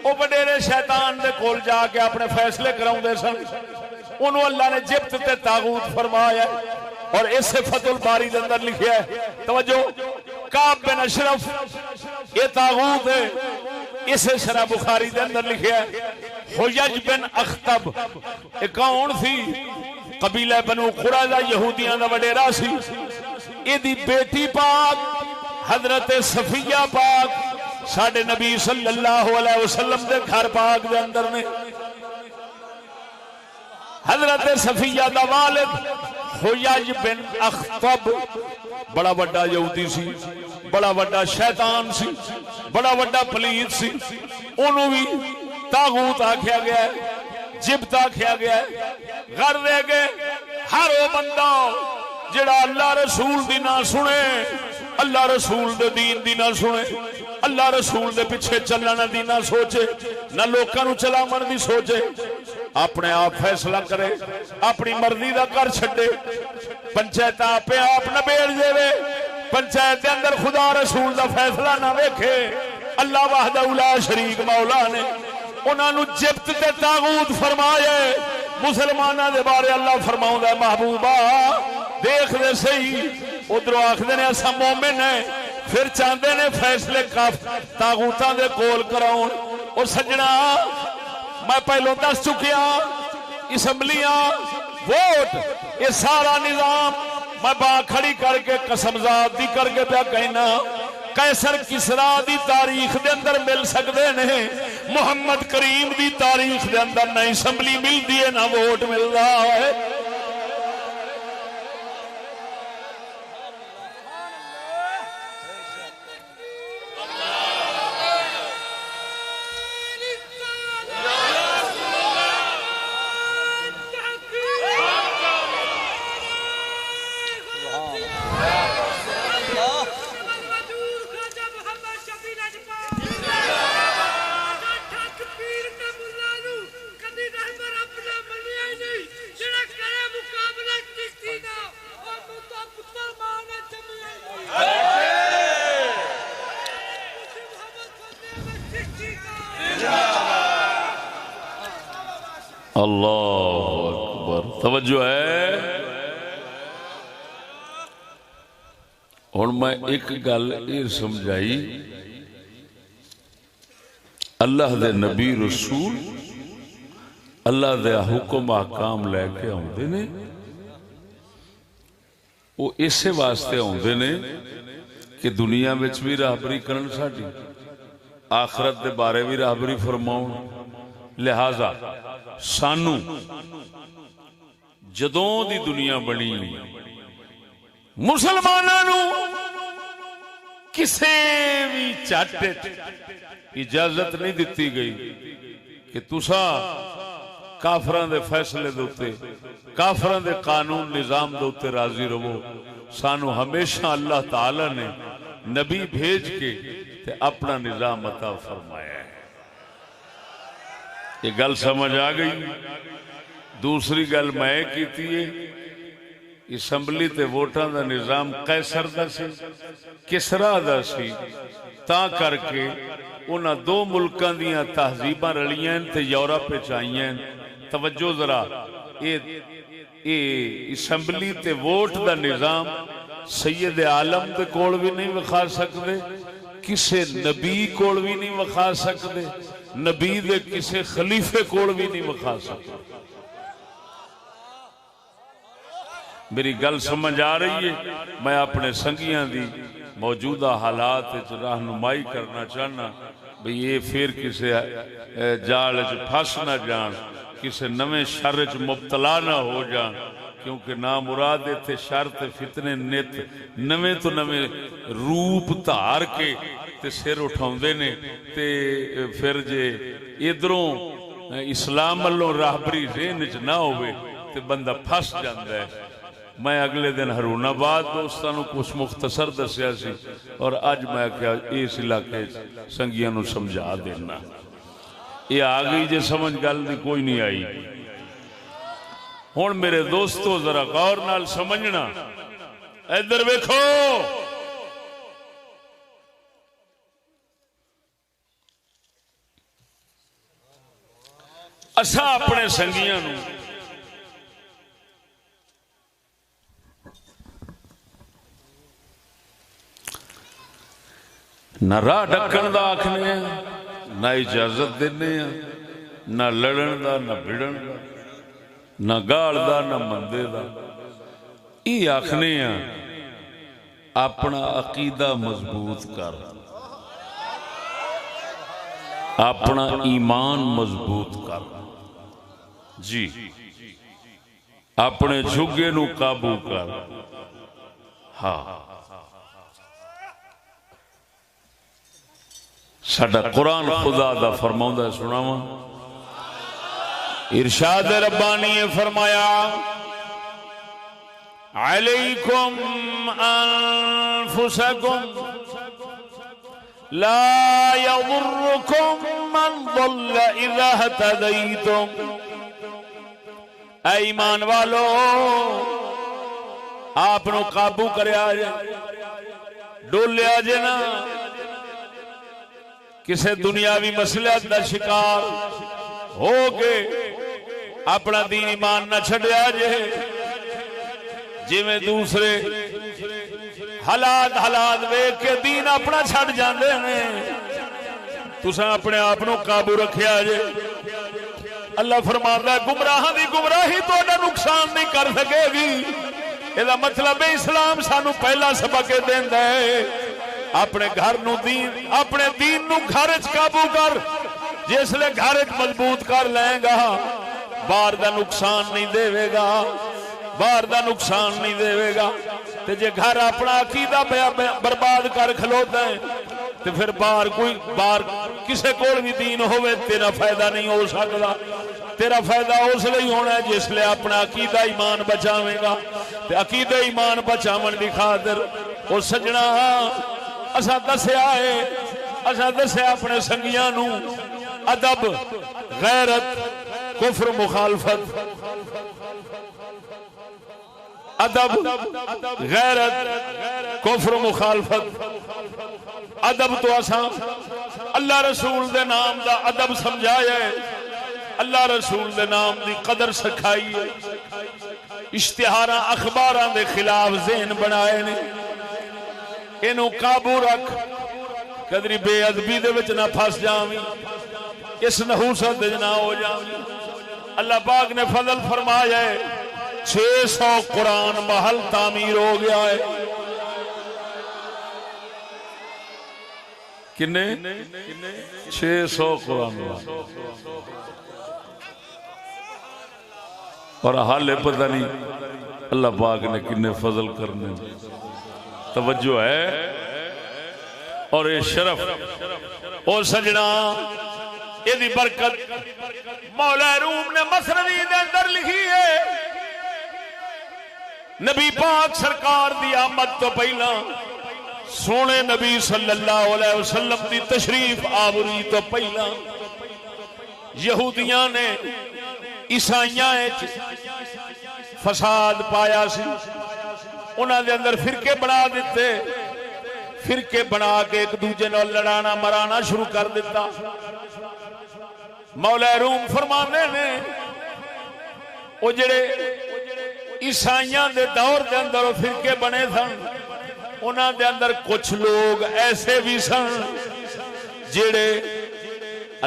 وہ وڈیرے شیطان دے کول جا کے اپنے فیصلے کراؤندے سن. انہوں اللہ نے جبت تے طاغوت فرمایا اور اسے فتح الباری دے اندر لکھیا ہے. توجہ، کعب بن اشرف یہ طاغوت ہے، اسے شرح بخاری دے اندر لکھیا ہے. حجج بن اخطب ایک کون تھی؟ قبیلہ بنو قریظہ یہودیاں دا وڈیرا سی. یہ دی بیٹی پاک حضرت صفیہ پاک ساڈے نبی صلی اللہ علیہ وسلم دے گھر پاک دے اندر نے. حضرت صفیہ دا والد حجج بن اخطب بڑا بڑا یہودی سی، بڑا بڑا شیطان سی، بڑا بڑا پلیت سی. انہوں بھی تاغوت آکھیا گیا ہے، جبت آکھیا گیا ہے، غر دے گئے ہر وہ بندہ جڑا اللہ رسول دی نہ سنے، اللہ رسول دے دین دی نہ سنے، اللہ رسول دے پیچھے چلنا دی نہ سوچے، نہ لوکاں نو چلاون دی سوچے، اپنے آپ فیصلہ کرے، اپنی مرضی دا کر چھڈے، پنچایت آپ نبیڑ دے، پنچایت دے اندر خدا رسول دا فیصلہ نہ ویکھے، اللہ وحدہ لا شریک مولا نے انہاں نو جبت تے طاغوت فرمایا۔ مسلماناں دے بارے اللہ فرماوندا ہے محبوبہ دیکھ دے صحیح، ادھر آخدے نے اسا مومن ہیں، پھر چاہتے نے فیصلے طاغوتاں دے کول کراؤن۔ اور سجنا میں پہلو دس چکیا، اسمبلیاں ووٹ یہ سارا نظام میں با کھڑی کر کے قسم ذات دی کر کے پیا کہنا قیصر کسرا دی تاریخ دے اندر مل سکتے ہیں، محمد کریم دی تاریخ دے اندر نہ اسمبلی ملتی ہے نہ ووٹ مل رہا ہے۔ اللہ اکبر، توجہ ہے۔ اور میں ایک گل یہ سمجھائی، اللہ دے نبی رسول اللہ دے حکم احکام لے کے آندے نے، وہ اسے واسطے آندے نے کہ دنیا وچ بھی راہبری کرن، ساڈی آخرت دے بارے بھی راہبری فرماؤن۔ لہذا سانو جدوں دی دنیا بنی مسلمانوں کسے بھی چٹ اجازت نہیں دیتی گئی کہ تسا کافراں دے فیصلے دے اوتے، کافراں دے قانون نظام دے اوتے راضی رہو۔ سانو ہمیشہ اللہ تعالی نے نبی بھیج کے تے اپنا نظام عطا فرمایا ہے۔ یہ گل سمجھ آ گئی۔ دوسری گل میں کیتی ہے، اسمبلی تے ووٹاں دا نظام قیصر دا سی، کسرا دا سی، تا کر کے انہاں دو ملکاں دیاں تہذیباں رلیاں تے یورپ وچ آئیاں۔ توجہ ذرا، اے اسمبلی تے ووٹ دا نظام سید عالم دے کول بھی نہیں وکھا سکدے، کسے نبی کول بھی نہیں وکھا سکدے، نبی دے کسے خلیفے کول بھی نہیں وکھا سکدے۔ میری گل سمجھ آ رہی ہے؟ میں اپنے سنگیاں دی موجودہ حالات رہنمائی کرنا چاہنا بھئی یہ پھر کسے جال چ پھس نہ جان، کسے نویں شر چ مبتلا نہ ہو جان، کیونکہ نامراد اتنے شر تے فتنے نت نویں تو نویں روپ دھار کے تے سر اٹھاؤندے نے، تے پھر جے ادھروں اسلام والوں راہبری ذہن چ نہ ہوئے تے بندہ پھس جاندا ہے۔ میں اگلے دن ہرون آباد دوستانوں کچھ مختصر دسیا سی، اور اج میں کیا اس علاقے سنگیاں نو سمجھا دینا۔ یہ آ گئی جے سمجھ گل دی کوئی نہیں آئی۔ ہن میرے دوستو ذرا غور نال سمجھنا، ادھر ویکھو، اساں اپنے سنگیاں نو نہ راہ ڈکن دا آکھنے ہیں، نہ اجازت دینے ہیں، نہ لڑن دا، نہ بھڑن دا، نہ گال دا، نہ مندے دا۔ یہ آکھنے ہیں اپنا عقیدہ مضبوط کر، اپنا ایمان مضبوط کر، جی اپنے جھگے نو قابو کر۔ ہاں ساڈا قرآن خدا دا فرماؤندا سناواں ارشاد ربانی نے فرمایا علیکم انفسکم لا یضرکم من ضل اذا اهتدیتم، اے ایمان والو آپ نو قابو کریا جے، ڈولیا جے نا کسے دنیاوی مسئلہ دا شکار ہو کے اپنا دین ایمان نہ چھڑیا جے، جی میں دوسرے حالات ویکھ کے دین اپنا چھڑ جاندے ہیں، تساں اپنے آپ نو قابو رکھیا جے۔ اللہ فرماندا ہے گمراہاں دی گمراہی تہاڈا نقصان نہیں کر سکے گی۔ یہ مطلب ہے اسلام سانو پہلا سبق دیندا ہے اپنے گھر نو دین، اپنے دین نو گھر وچ قابو کر، جس لے گھر وچ مضبوط کر لیں گا باہر دا نقصان نہیں دے گا، باہر دا نقصان نہیں دے گا۔ تے جے گھر اپنا عقیدہ برباد کر کھلوتا ہے تے پھر باہر کسے کول بھی دین ہوئے تیرا فائدہ نہیں ہو سکتا۔ تیرا فائدہ اس لئے ہونا ہے جس لئے اپنا عقیدہ ایمان بچاویں گا۔ تے عقیدہ ایمان بچاون دی خاطر او سجنا اسا دسیا ہے، اسا دسیا اپنے سنگیاں نو ادب، غیرت، کفر مخالفت، ادب، غیرت، کفر مخالفت۔ ادب تو اساں اللہ رسول دے نام دا ادب سمجھایا ہے، اللہ رسول دے نام دی قدر سکھائی ہے، اشتہاراں اخباراں دے خلاف ذہن بنائے نے، اینو قابو رکھ، قدری بے ادبی دے وچ نہ پھس جاویں، اس نحوست وچ نہ ہو جاویں۔ اللہ پاک نے فضل فرمایا ہے 600 قرآن محل تعمیر ہو گیا ہے۔ کنے 600 قرآن محل، اور حال پتہ نہیں اللہ پاک نے کنے فضل کرنے، توجہ ہے اور یہ شرف او سجنا، یہ دی برکت مولا روم نے مسنوی دے اندر لکھی ہے۔ نبی پاک سرکار دی آمد تو پہلا، سونے نبی صلی اللہ علیہ وسلم دی تشریف آوری تو پہلا، یہودیاں نے عیسائیاں فساد پایا سی، انہاں دے اندر فرقے بنا دیتے، فرقے بنا کے ایک دوجے نال لڑانا مرانا شروع کر دیتا۔ مولا روم فرمانے نے وہ جڑے عیسائیاں دے دور دے اندر وہ فرقے بنے سن، انہاں دے اندر کچھ لوگ ایسے بھی سن جڑے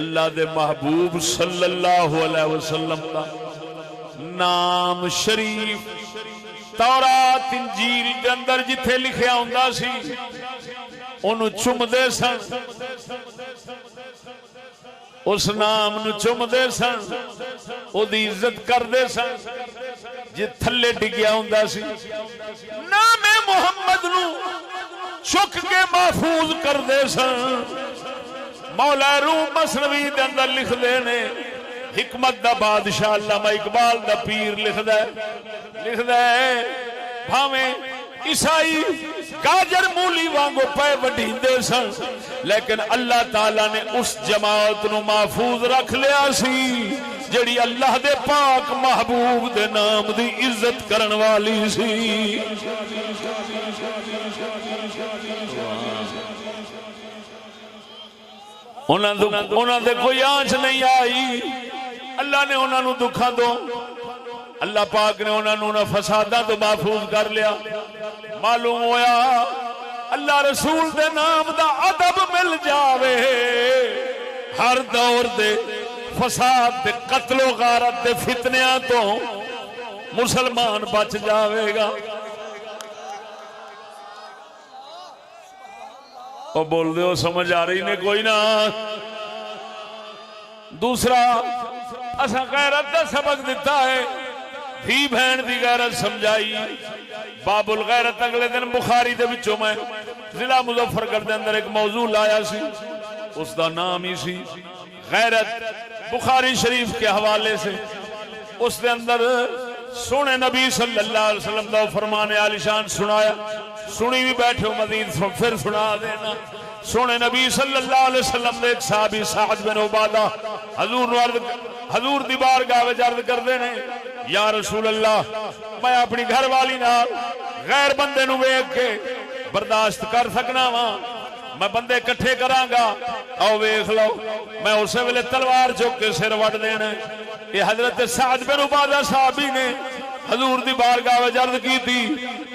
اللہ دے محبوب صلی اللہ علیہ وسلم کا نام شریف تورات انجیل دے اندر جتھے لکھیا ہوندا سی انہوں چومدے سن، اس نام نو چومدے سن، او دی عزت کردے سن، جی تھلے ڈگیا ہوندا سی نام محمد نو چک کے محفوظ کردے سن۔ مولا روم مسنوی دے اندر لکھ دے نے، حکمت دا بادشاہ علامہ اقبال دا پیر لکھ دے بھاویں عیسائی گاجر مولی وانگو پے وڈیندے سن، لیکن اللہ تعالیٰ نے اس جماعت نو محفوظ رکھ لیا سی جڑی اللہ دے پاک محبوب دے نام دی عزت کرن والی سی۔ انہاں دے کوئی آنچ نہیں آئی، اللہ نے انہاں نو دکھاں دو، اللہ پاک نے انہاں نو فساداں تو محفوظ کر لیا۔ معلوم ہویا اللہ رسول دے نام دا ادب مل جاوے ہر دور دے فساد دے قتل و غارت دے فتنیاں تو مسلمان بچ جاوے گا۔ اور بول دے ہو سمجھ آ رہی نے کوئی نہ۔ دوسرا اسا غیرت دا سبق دیتا ہے، دھی بہن دی غیرت سمجھائی۔ باب الغیرت اگلے دن بخاری دے وچوں میں ضلع مظفر گڑھ دے اندر ایک موضوع لایا سی، اس دا نام ہی سی غیرت. بخاری شریف کے حوالے سے اس دے اندر سونے نبی صلی اللہ علیہ وسلم دا فرمان عالی شان سنایا. سنی بھی بیٹھے ہو مزید پھر سنا دینا. سونے نبی صلی اللہ علیہ وسلم دے ایک صحابی سعد بن عبادہ حضور دی بارگاہ وچ عرض کردے نے یا رسول اللہ میں اپنی گھر والی نال غیر بندے نو ویکھ کے برداشت کر سکنا وا, میں بندے کٹھے کراں گا, آؤ ویکھ لو میں اسی ویلے تلوار چک کے سر وڈ دینا. یہ حضرت سعد بن عبادہ صحابی نے حضور دی بارگاہ وچ عرض کی تھی.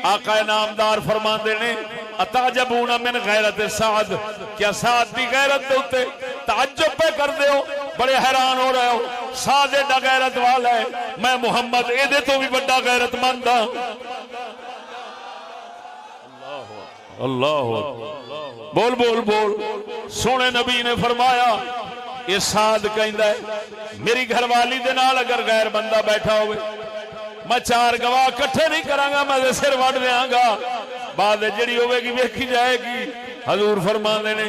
آقا نامدار فرماندے نے اتعجبون من غیرت سعد, کیا سعد دی غیرت دے اوتے تعجب پہ کر دے ہو, بڑے حیران ہو رہے ہو. سعد ایڈا غیرت والا ہے, میں محمد اے دے تو بھی بڑا غیرت مند ہاں. اللہ بول بول بول. سونے نبی نے فرمایا یہ سعد کہندا ہے میری گھر والی دے نال اگر غیر بندہ بیٹھا ہوئے میں چار گواہ کٹھے نہیں کراں گا, میں سر وڈ دیاں گا, بعد جڑی ہوے گی ویکھی جائے گی. حضور فرماندے نے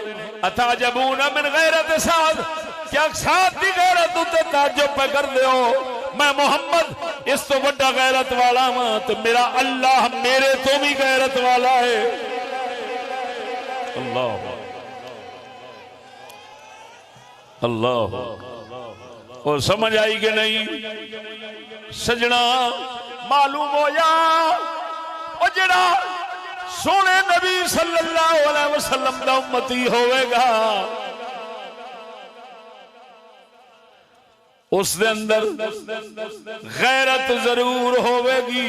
اتعجبون من غیرت سعد, کیا سعد دی غیرت تے تعجب پہ کر دے ہو, میں محمد اس تو بڑا غیرت والا ہاں, تو میرا اللہ میرے تو بھی غیرت والا ہے. اللہ اللہ. اور سمجھ آئی کہ نہیں سجنا؟ معلوم ہو یا او جڑا سونے نبی صلی اللہ علیہ وسلم دا امتی ہوئے گا اس دے اندر غیرت ضرور ہوئے گی.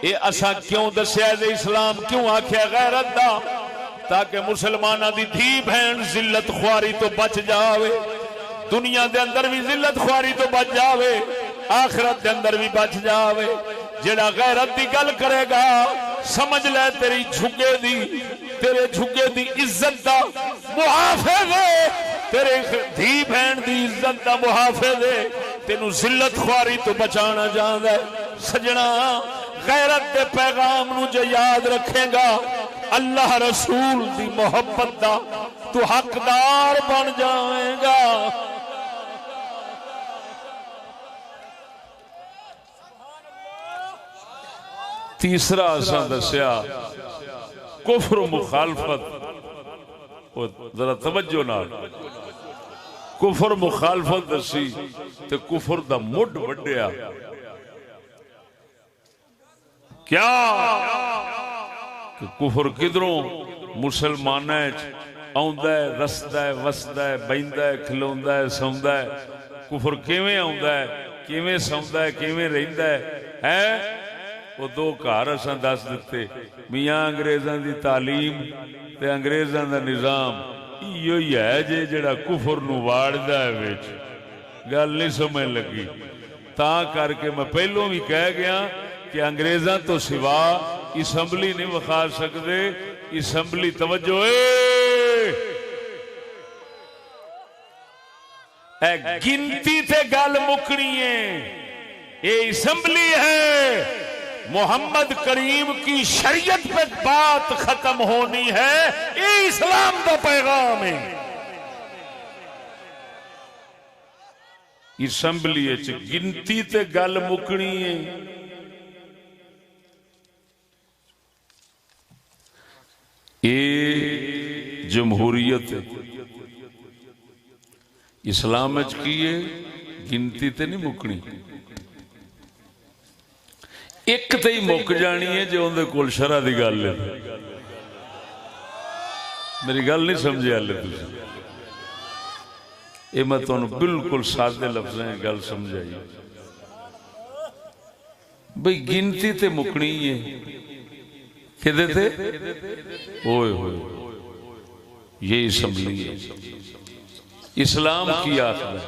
اے اسا کیوں دسیا دے اسلام کیوں آکھیا غیرت دا؟ تاکہ مسلمانہ دی دھی بہن ذلت خواری تو بچ جاوے, دنیا دے اندر بھی ذلت خواری تو بچ جاوے, آخرت دے اندر بھی بچ جاوے. جڑا غیرت دی گل کرے گا سمجھ لے تیری جھگے دی, تیرے جھگے دی عزت دا محافظ ہے, تیرے دھی بہن دی عزت دا محافظ ہے, تینو ذلت خواری تو بچانا جاندا ہے. سجنا غیرت دے پیغام نو جو یاد رکھے گا اللہ رسول دی محبت دا تو حقدار بن جائے گا. تیسرا اساں دسیا کفر و مخالفت. ذرا توجہ نال کفر مخالفت دسی تے کفر دا مڈ وڈیا کیا کہ کفر کدھروں مسلمانہ آندا ہے, رسدا ہے, وسدا ہے, بیندا ہے, کھلوندا ہے, سوندا ہے. کفر کیویں آندا ہے, کیویں سوندا ہے, کیویں رہندا ہے. وہ دو گھر اساں دس دتے, میاں انگریزاں دی تعلیم تے انگریزاں دا نظام ایو ہی ہے جے جڑا کفر نو واڑدا ہے وچ. گل نہیں سمجھ لگی. تاں کر کے میں پہلوں بھی کہہ گیا کہ انگریزاں تو سوا اسمبلی نہیں وکھا سکتے. اسمبلی توجہ اے گنتی تے گل مکنی ہے, یہ اسمبلی ہے. محمد کریم کی شریعت پہ بات ختم ہونی ہے, یہ اسلام کا پیغام ہے. اسمبلی گنتی تے گل مکنی ہے. یہ جمہوریت اسلام کی ہے, گنتی تے نہیں مکنی. ایک تے ہی مک جانی ہے جو اندر کول شرع دی گل ہے. میری گل نہیں سمجھے ہلے تسی؟ یہ میں تمہیں بالکل سادے لفظیں گل سمجھائی. بھئی گنتی تے مکنی ہے کدے تے اوئے ہوئے یہ اسمبلی ہے. اسلام کی آخر ہے,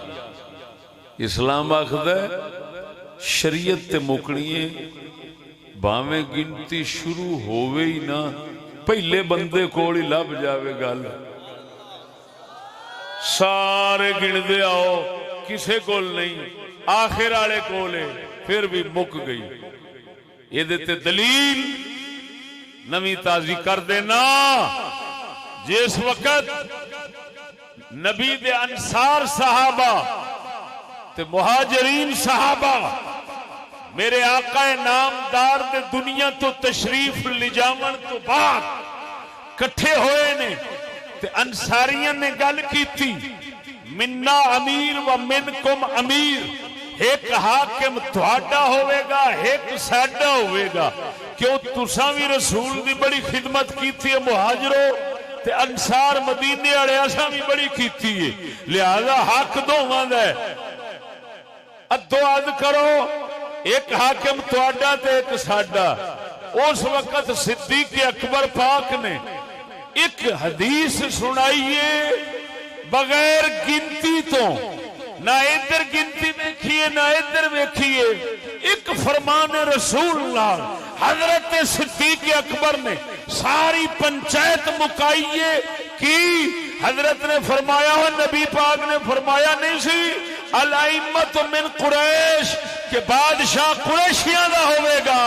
اسلام آخر ہے شریعت تے مکنی ہے. باویں گنتی شروع ہوئے ہی نہ پہلے بندے کول ہی لب جاوے گل, سارے گن دے آؤ کسے کول نہیں, آخر والے کول ہے, پھر بھی مک گئی. یہ دیتے دلیل نویں تازی کر دینا. جس وقت نبی دے انصار صحابہ تے مہاجرین صحابہ میرے آقا نامدار دے دنیا تو تشریف لے جاون تو بعد کٹھے ہوئے نے تے انصاریاں نے گل کی تھی منا امیر و منکم امیر، ایک حاکم تھوڑا ہوئے گا ایک ساڈا ہوئے گا، کیوں تساں بھی رسول دی بڑی خدمت کی تھی مہاجروں تے انصار مدینے والے اساں بھی بڑی کیتی ہے، لہذا حق دوواں دا ہے، ادو اد کرو، ایک حاکم تھوڑا تے ایک ساڈا۔ اس وقت صدیق اکبر پاک نے ایک حدیث سنائیے بغیر گنتی تو، نہ ادھر گنتی دیکھیے نہ ادھر دیکھیے، ایک فرمان رسول اللہ حضرت صدیق اکبر نے ساری پنچایت مکائیے کی، حضرت نے فرمایا نبی پاک نے فرمایا نہیں سی الائمت من قریش کہ بادشاہ قریشیاں دا ہوئے گا،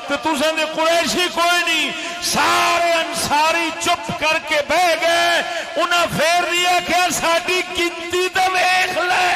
تو تساں دے قریشی کوئی نہیں، سارے انصاری چپ کر کے بہ گئے، انہاں پھیر دیا کہ ساڈی گنتی تے ویکھ لے۔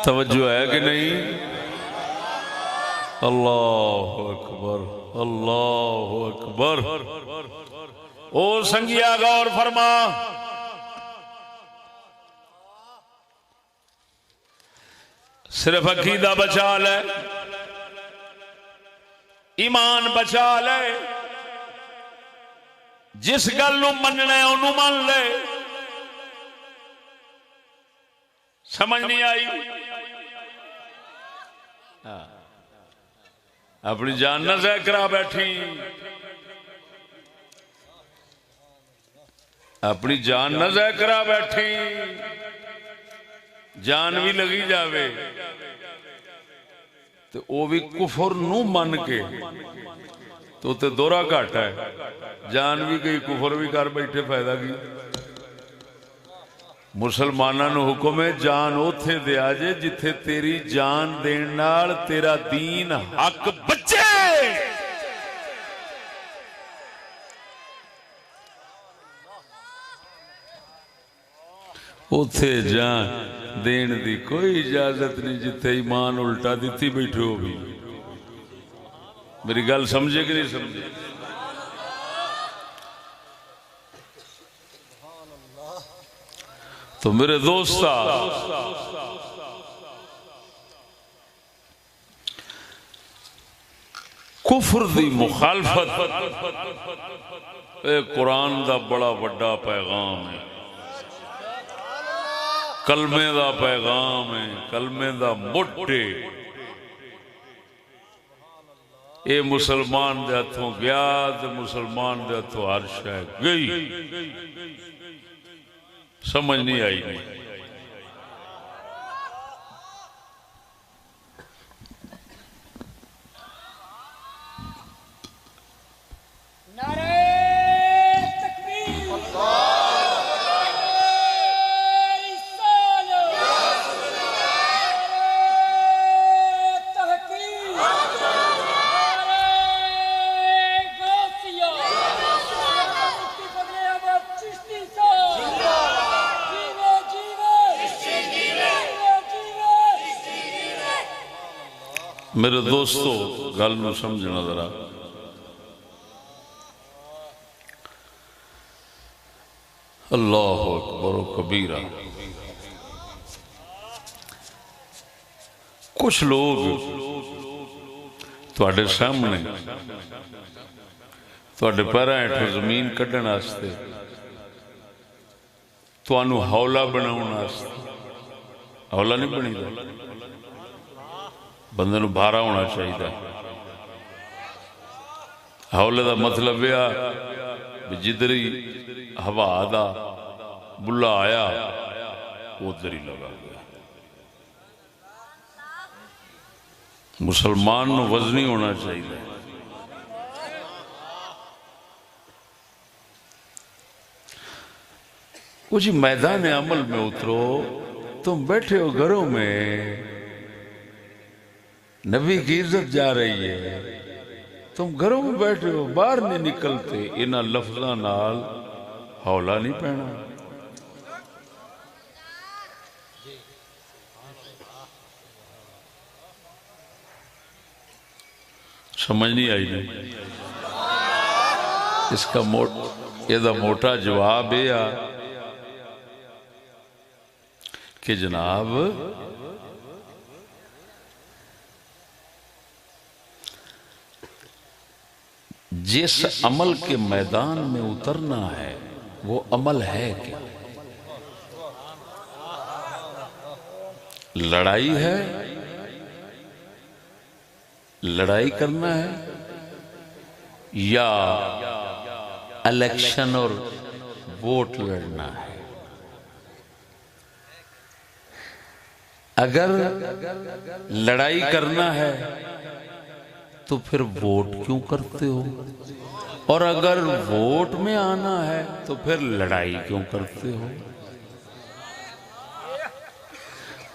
توجہ ہے کہ نہیں؟ اللہ اکبر اللہ اکبر۔ او سنگیا غور فرما، صرف عقیدہ بچا لے، ایمان بچا لے، جس گل نو مننا ہے انہوں من لے۔ سمجھ نہیں آئی؟ اپنی جان نہ ضائع کرا بیٹھی، اپنی جان نہ ضائع کرا بیٹھی، جان بھی لگی جاوے تو وہ بھی کفر نو من کے تو تے دورہ گھاٹا ہے، جان بھی گئی کفر بھی کر بیٹھے فائدہ کی۔ مسلمانوں نو حکم ہے جان اوتھے دیا جے جتھے تیری جان دین نال تیرا دین حق بچے۔ اوتھے جان دین دی کوئی اجازت نہیں جتھے ایمان الٹا دیتی بیٹھے ہو بھی۔ میری گل سمجھے کہ نہیں سمجھے؟ تو میرے دوستا کفر دی مخالفت اے قرآن دا بڑا بڑا پیغام ہے، کلمے دا پیغام ہے، کلمے دا موٹے اے مسلمان دے ہتھوں گیا تے مسلمان دے ہتھوں ہر شے گئی۔ سمجھ نہیں آئی نہیں؟ نعرہ تکبیر، میرے دوستو گل نو سمجھنا ذرا، اللہ اکبر و کبیرہ۔ کچھ لوگ تواڈے سامنے تواڈے پیراں ہیٹھوں زمین کڈن واسطے، تانوں ہولا بناؤن واسطے، ہولا نہیں بنی دا، بندے نو بھارا ہونا چاہیے۔ ہولے دا مطلب یہ جدری ہوا دا بلا آیا ادھر ہی لگا گیا۔ مسلمان نو وزنی ہونا چاہیے، وہ جی میدان عمل میں اترو، تم بیٹھے ہو گھروں میں، نبی کی عزت جا رہی ہے، تم گھروں میں بیٹھے ہو، باہر نہیں نکلتے، انہاں لفظاں نال ہولا نہیں پہنا۔ سمجھ نہیں آئی نہیں؟ اس کا موٹا جواب یہ کہ جناب جس عمل کے میدان میں اترنا ہے وہ عمل ہے کیا؟ لڑائی ہے، لڑائی کرنا ہے، یا الیکشن اور ووٹ لڑنا ہے؟ اگر لڑائی کرنا ہے تو پھر ووٹ کیوں کرتے ہو؟ اور اگر ووٹ میں آنا ہے تو پھر لڑائی کیوں کرتے ہو؟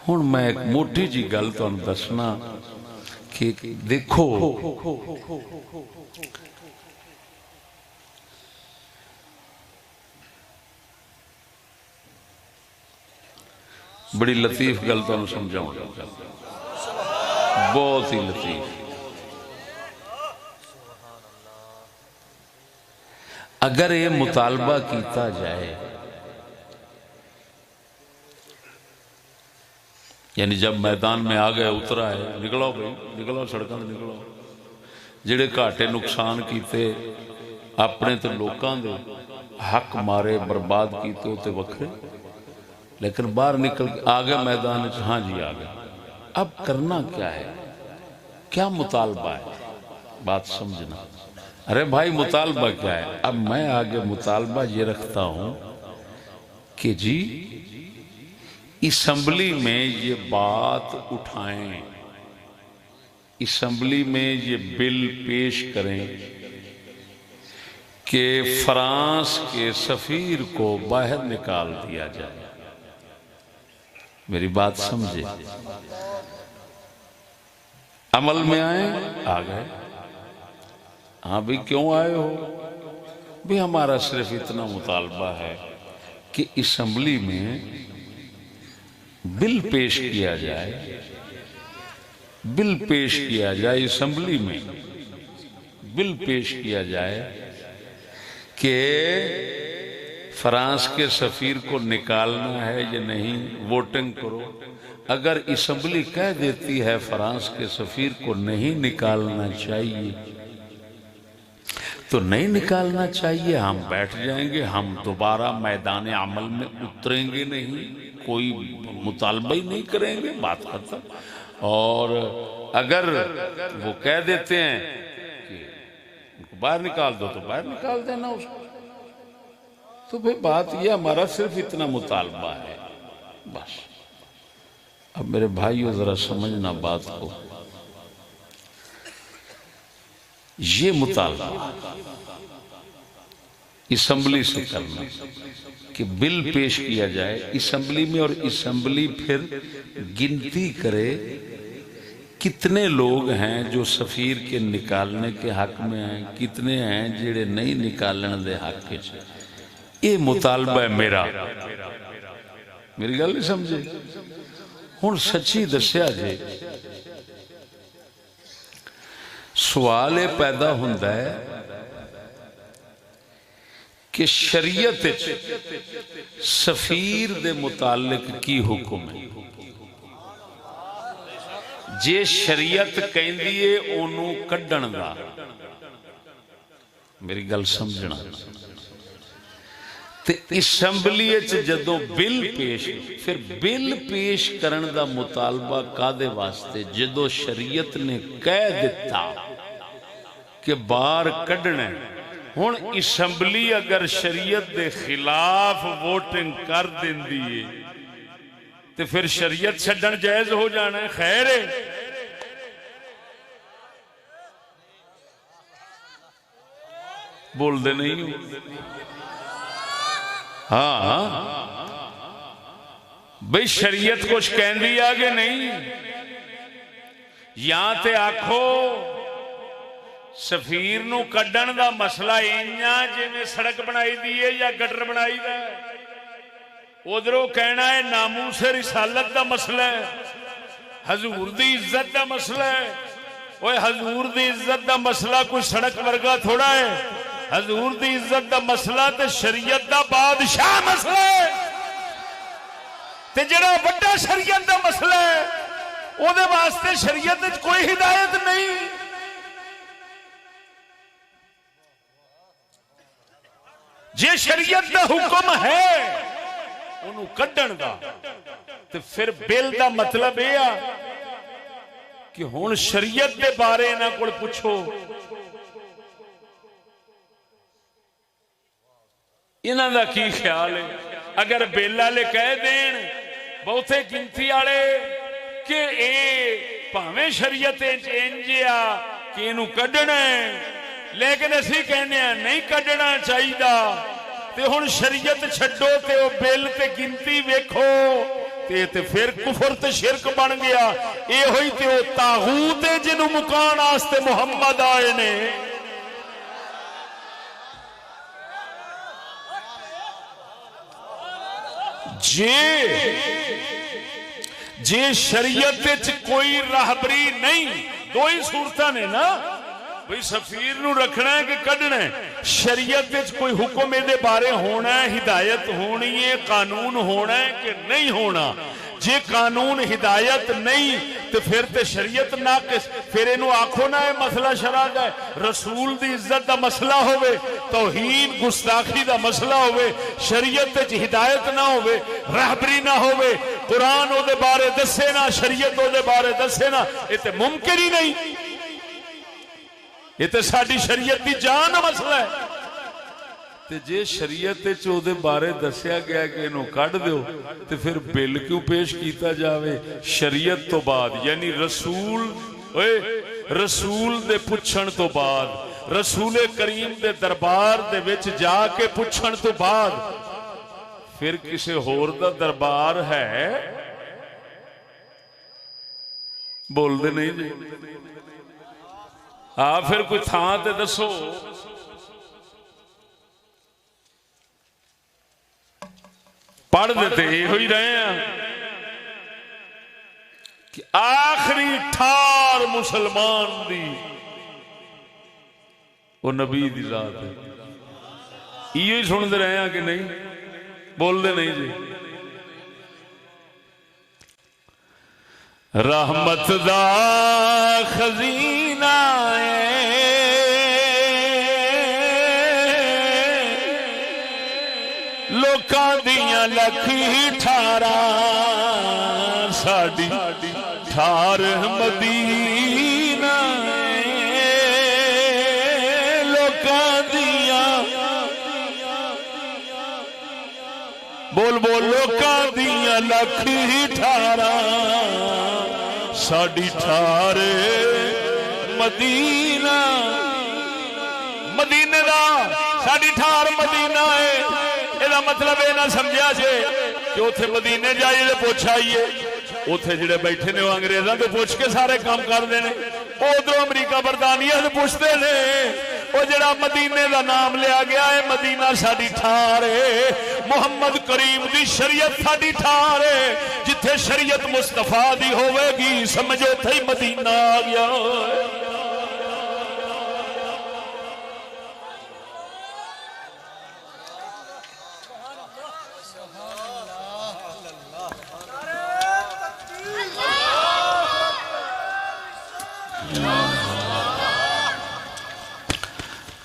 ہن میں ایک موٹی جی گل تہاڈوں دسنا کہ دیکھو، بڑی لطیف گل تہاڈوں سمجھاؤں گا، بہت ہی لطیف۔ اگر یہ مطالبہ کیتا جائے، یعنی جب میدان میں آ گئے، اترا ہے، نکلو بھائی، نکلو سڑکاں تے نکلو، جڑے گھاٹے نقصان کیتے اپنے تے لوکاں دے، حق مارے برباد کیتے ہوتے وکھرے، لیکن باہر نکل کے آگے میدان وچ، ہاں جی آگے، اب کرنا کیا ہے؟ کیا مطالبہ ہے؟ بات سمجھنا۔ ارے بھائی مطالبہ کیا ہے؟ اب میں آگے مطالبہ یہ رکھتا ہوں کہ جی اسمبلی میں یہ بات اٹھائیں، اسمبلی میں یہ بل پیش کریں کہ فرانس کے سفیر کو باہر نکال دیا جائے۔ میری بات سمجھے؟ عمل میں آئیں، آ گئے، ہاں بھی کیوں آئے ہو؟ بھی ہمارا صرف اتنا مطالبہ ہے کہ اسمبلی میں بل پیش کیا جائے، بل پیش کیا جائے، اسمبلی میں بل پیش کیا جائے کہ فرانس کے سفیر کو نکالنا ہے یا نہیں، ووٹنگ کرو۔ اگر اسمبلی کہہ دیتی ہے فرانس کے سفیر کو نہیں نکالنا چاہیے تو نہیں نکالنا چاہیے، ہم بیٹھ جائیں گے، ہم دوبارہ میدان عمل میں اتریں گے نہیں، کوئی مطالبہ ہی نہیں کریں گے، بات ختم۔ اور اگر وہ کہہ دیتے ہیں کہ ان کو باہر نکال دو تو باہر نکال دینا اس کو، تو بھئی بات یہ ہمارا صرف اتنا مطالبہ ہے، بس۔ اب میرے بھائیو ذرا سمجھنا بات کو، یہ مطالبہ اسمبلی سے کرنا کہ بل پیش کیا جائے اسمبلی میں، اور اسمبلی پھر گنتی کرے کتنے لوگ ہیں جو سفیر کے نکالنے کے حق میں ہیں، کتنے ہیں جڑے نہیں نکالنے دے حق کے چھے۔ یہ مطالبہ ہے میرا، میری گل نہیں سمجھے؟ ہن سچی دسیا جے، سوال پیدا ہوتا ہے کہ شریعت سفیر دے متعلق کی حکم ہے؟ جے شریعت کہندی ہے اونوں کڈن دا، میری گل سمجھنا، تے اسمبلی جدوں بل پیش، پھر بل پیش کرن دا مطالبہ کادے واسطے؟ جدوں شریعت نے کہہ دیتا کہ باہر کڈنا ہے۔ ہن اسمبلی اگر شریعت دے خلاف ووٹنگ کر دیندی ہے تے پھر شریعت چھڈن جائز ہو جانا ہے؟ خیر ہے، بول دے نہیں ہو؟ ہاں بھئی شریعت کچھ کہندی آگے نہیں. یا تے آکھو سفیر نو کڈن دا مسئلہ انجا جویں سڑک بنائی دی ہے یا گٹر بنائی دا ہے. ادھروں کہنا ہے ناموس رسالت دا مسئلہ ہے، حضور دی عزت دا مسئلہ ہے. اوے حضور دی عزت دا مسئلہ کوئی سڑک ورگا تھوڑا ہے. حضور دی عزت دا مسئلہ تے شریعت دا بادشاہ مسئلہ ہے. تے جڑا بڑا شریعت دا مسئلہ ہے او دے واسطے شریعت وچ کوئی ہدایت نہیں. جے شریعت دا حکم ہے انہوں کڈن دا تے پھر بل دا مطلب یہ آ کہ ہن شریعت دے بارے انہاں کول پوچھو. انہاں دا کی خیال ہے؟ اگر بل والے کہہ دین بہتے گنتی والے کہ اے بھاویں شریعت انج آ کہ اینوں کڈنا ہے لیکن اسی کہنے ہیں نہیں کڈنا چاہیے تے ہن شریعت چھڈو تے او بل تے گنتی ویکھو تے پھر کفر تے شرک بن گیا. اے ہوئی تے او طاغوت جنوں مکان واسطے محمد آئے نے. جے شریعت وچ کوئی راہبری نہیں، دو ہی صورتاں نے نا بھئی سفیر نو رکھنا ہے کہ کڈنا ہے. شریعت وچ کوئی حکم دے بارے ہونا ہے، ہدایت ہونی ہے، قانون ہونا ہے کہ نہیں ہونا. جے قانون ہدایت نہیں تو پھر تے شریعت ناقص. پھر اینو آکھو نہ ہے مسئلہ شرع دا ہے، رسول دی عزت دا مسئلہ ہوئے، توہین گستاخی دا مسئلہ ہوئے، شریعت وچ ہدایت نہ ہوئے، راہبری نہ ہوئے، قرآن او دے بارے دسے نہ، شریعت او دے بارے دسے نہ، یہ تے ممکن ہی نہیں. یہ تے ساڈی شریعت دی جان مسئلہ ہے. تے جے شریعت چو دے بارے دسیا گیا کہ انہوں کٹ دیو تے پھر بل کیوں پیش کیتا جاوے شریعت تو بعد؟ یعنی رسول دے پچھن تو بعد، رسول کریم دے دربار دے وچ جا کے پچھن تو بعد پھر کسے ہور دا دربار ہے؟ بول دے نہیں جی. پھر کوئی تھاں تے دسو. پڑھ دیتے یہ ہوئی رہے ہیں کہ آخری ٹھار مسلمان دی وہ نبی دی ذات ہے. یہ سن دے رہے ہیں کہ نہیں؟ بول دے نہیں جی. رحمت دا خزینہ لوکاں دیاں لکھی ٹھارا ساڈی ٹھار مدینہ لوکاں دیاں بول بول لوکاں دیاں لکھی ٹھارا ساڈی ٹھار مدینہ. مدینے دا ساڈی ٹھار مدینہ ہے. یہ مطلب یہ نہ سمجھا جے کہ اتنے مدینے جائیے تو پوچھ آئیے اتنے جڑے بیٹھے نے وہ انگریزاں تو پوچھ کے سارے کام کرتے ہیں. وہ ادھر امریکہ برطانیہ سے پوچھتے ہیں. وہ جڑا مدینے دا نام لیا گیا ہے مدینہ ساڈی ٹھار ہے. محمد کریم دی شریعت ساڈی ٹھار ہے. جتھے شریعت مصطفیٰ دی ہوئے گی سمجھو تھے مدینہ آ گیا.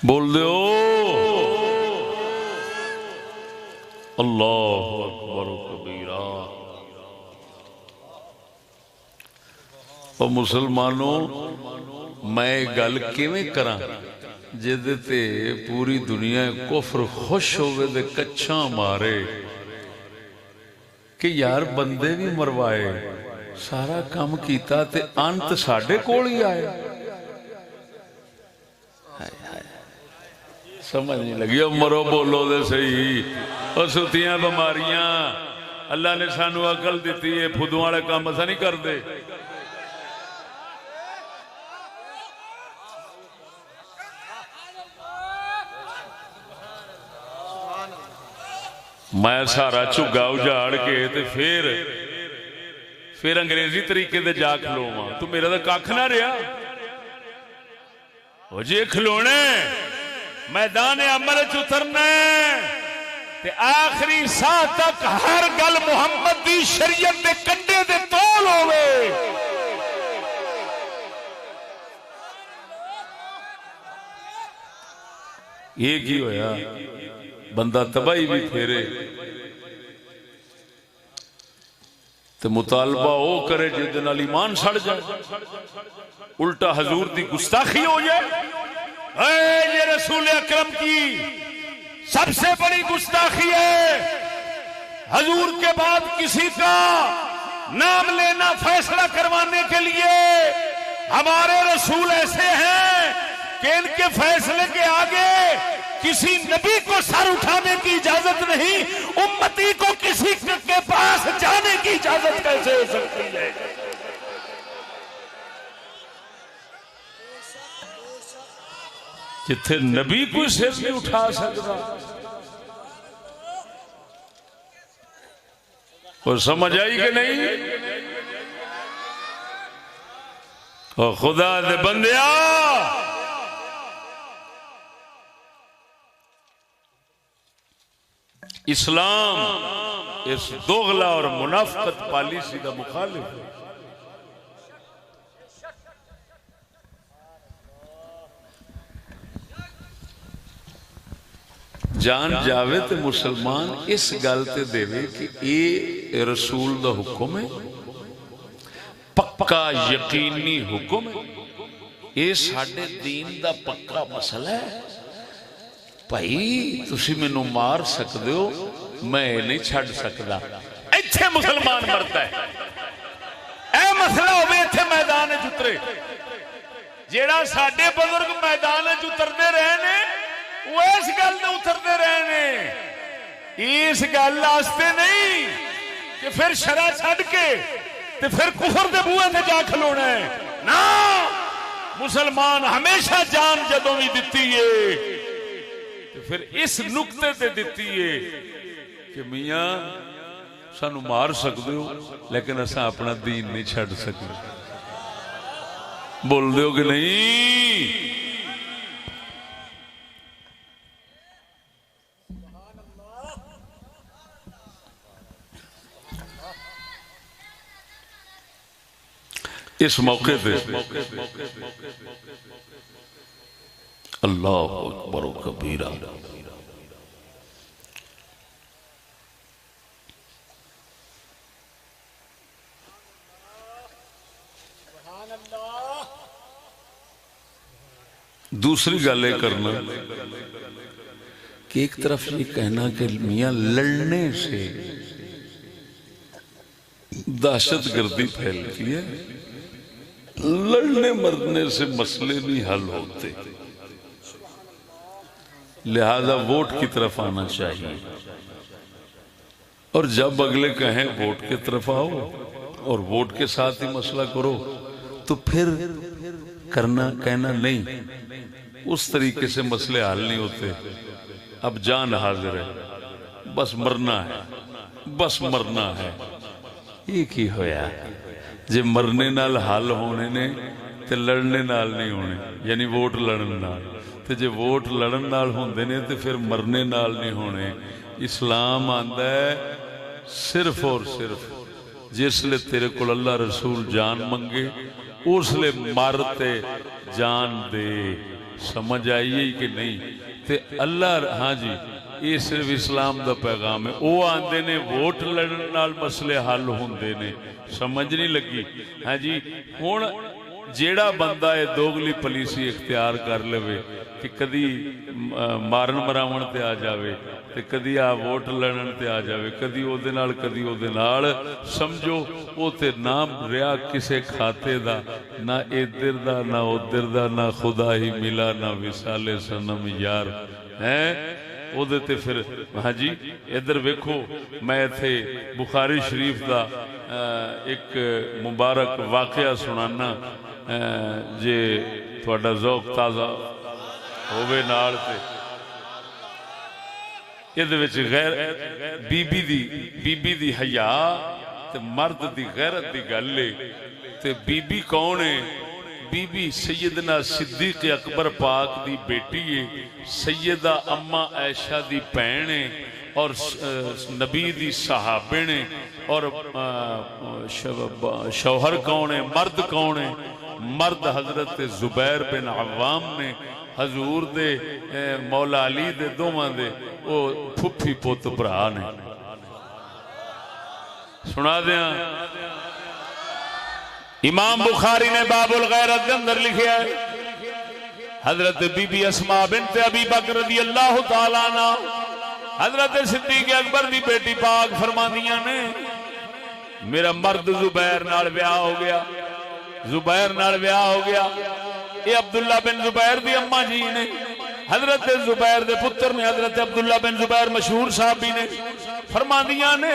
بول دیو اللہ اکبر کبیرہ. اور مسلمانوں میں گل کیویں کراں جدے تے پوری دنیا کفر خوش ہوئے دے کچھاں مارے کہ یار بندے بھی مروائے سارا کام کیتا تے انت ساڈے کول ہی آئے. سمجھ نہیں لگی مرو بولو دے صحیح اور ستیاں بیماریاں اللہ نے سانو عقل دیتی ہے فدوں والے کام ایسا نہیں کرتے میں سارا جھگا اجاڑ کے تے پھر انگریزی طریقے دے جا کھلواں تو میرا تو کھ نہ رہا وہ جی کھلونے میدان عمل اترنا تے آخری ساہ تک ہر گل محمد دی شریعت دے کنڈے دے تول ہوئے یہ کی ہویا بندہ تباہی بھی پھیرے تو مطالبہ وہ کرے جس دن ایمان سڑ جائے الٹا حضور دی گستاخی ہو جائے یہ رسول اکرم کی سب سے بڑی گستاخی ہے حضور کے بعد کسی کا نام لینا فیصلہ کروانے کے لیے ہمارے رسول ایسے ہیں کہ ان کے فیصلے کے آگے کسی نبی کو سر اٹھانے کی اجازت نہیں امتی کو کسی کے پاس جانے کی اجازت کیسے ہو سکتی ہے جتھے نبی کوئی سر نہیں اٹھا سکتا اور سمجھ آئی کہ نہیں اور خدا دے بندیا اسلام اس دوغلا اور منافقت پالیسی کا مخالف ہے جان جاوے تے مسلمان اس گل تے دے کہ اے رسول دا حکم ہے پکا یقینی حکم ہے اے ساڈے دین دا پکا مسئلہ ہے بھائی تسی مینوں مار سکدے ہو میں نہیں چھڑ سکدا ایتھے مسلمان مرتا ہے اے مسئلہ ہوے ایتھے میدان وچ اترے جیڑا ساڈے بزرگ میدان وچ اتردے رہے نے وہ اس گل تے اتردے رہے نے اس گل واسطے نہیں کہ پھر شرع چھڈ کے تے پھر کفر دے بوئے تے جا کھلونا ہے نا مسلمان ہمیشہ جان جدوں بھی دتی ہے پھر اس نقطے تے دیتی ہے کہ میاں سانو مار سکتے ہو لیکن اساں اپنا دین نہیں چھڑ سکتے بول دیو کہ نہیں اس موقع پہ اللہ اکبر و کبیرہ دوسری گل یہ کرنا کہ ایک طرف یہ کہنا کہ میاں لڑنے سے دہشت گردی پھیلتی ہے لڑنے مرنے سے مسئلے نہیں حل ہوتے لہذا ووٹ کی طرف آنا چاہیے اور جب اگلے کہیں ووٹ کی طرف آؤ اور ووٹ کے ساتھ ہی مسئلہ کرو تو پھر کہنا نہیں اس طریقے سے مسئلے حل نہیں ہوتے اب جان حاضر ہے بس مرنا ہے ایک ہی ہویا جے مرنے نال حل ہونے نے تے لڑنے نال نہیں ہونے یعنی ووٹ لڑن نال تے جے ووٹ لڑن نال ہوندے نے تے پھر مرنے نال نہیں ہونے اسلام آندا ہے صرف اور صرف جس لئے تیرے کل اللہ رسول جان منگے اس لئے مارتے جان دے سمجھ آئیے کہ نہیں تے اللہ ہاں جی یہ صرف اسلام دا پیغام ہے وہ آندے نے ووٹ لڑن نال مسئلے حل ہوندے نے سمجھ نہیں لگی ہاں جی ہون جیڑا بندہ ہے دوگلی پولیسی اختیار کر لے کہ کدی مارن مراون تے آ جاوے تے کدی آ ووٹ لڑن تے آ جاوے کدی او دے نال کدی او دے نال سمجھو او تے نام ریا کسے کھاتے دا نہ ادھر دا نہ ادھر دا نہ خدا ہی ملا نہ وصال صنم یار او دے تے پھر ہاں جی ادھر ویکھو میں ایتھے بخاری شریف دا ایک مبارک واقعہ سنانا جے تہاڈا ذوق تازہ ہووے نال تے ادھے وچ غیر بی بی دی حیا تے مرد دی غیرت دی گل ہے تے بی بی کون ہے بی بی سیدنا صدیق اکبر پاک دی بیٹی ہے سیدہ اما عائشہ دی بہن ہے اور نبی دی صحابہ نے اور شوہر کون ہے مرد کون ہے مرد حضرت زبیر بن عوام نے حضور دے مولا علی دے دوواں دے او پھپھی پوت بھرا نے سنا دیاں امام بخاری نے باب الغیرت کے اندر لکھا ہے حضرت بی بی اسماء بنت ابی بکر رضی اللہ تعالیٰ عنہ حضرت صدیق اکبر دی بیٹی پاک فرماندیاں نے میرا مرد زبیر نال بیاہ ہو گیا زبیر نال بیاہ ہو گیا یہ عبداللہ بن زبیر دی اماں جی نے حضرت زبیر دے پتر نے حضرت عبداللہ بن زبیر مشہور صحابی نے فرماندیاں نے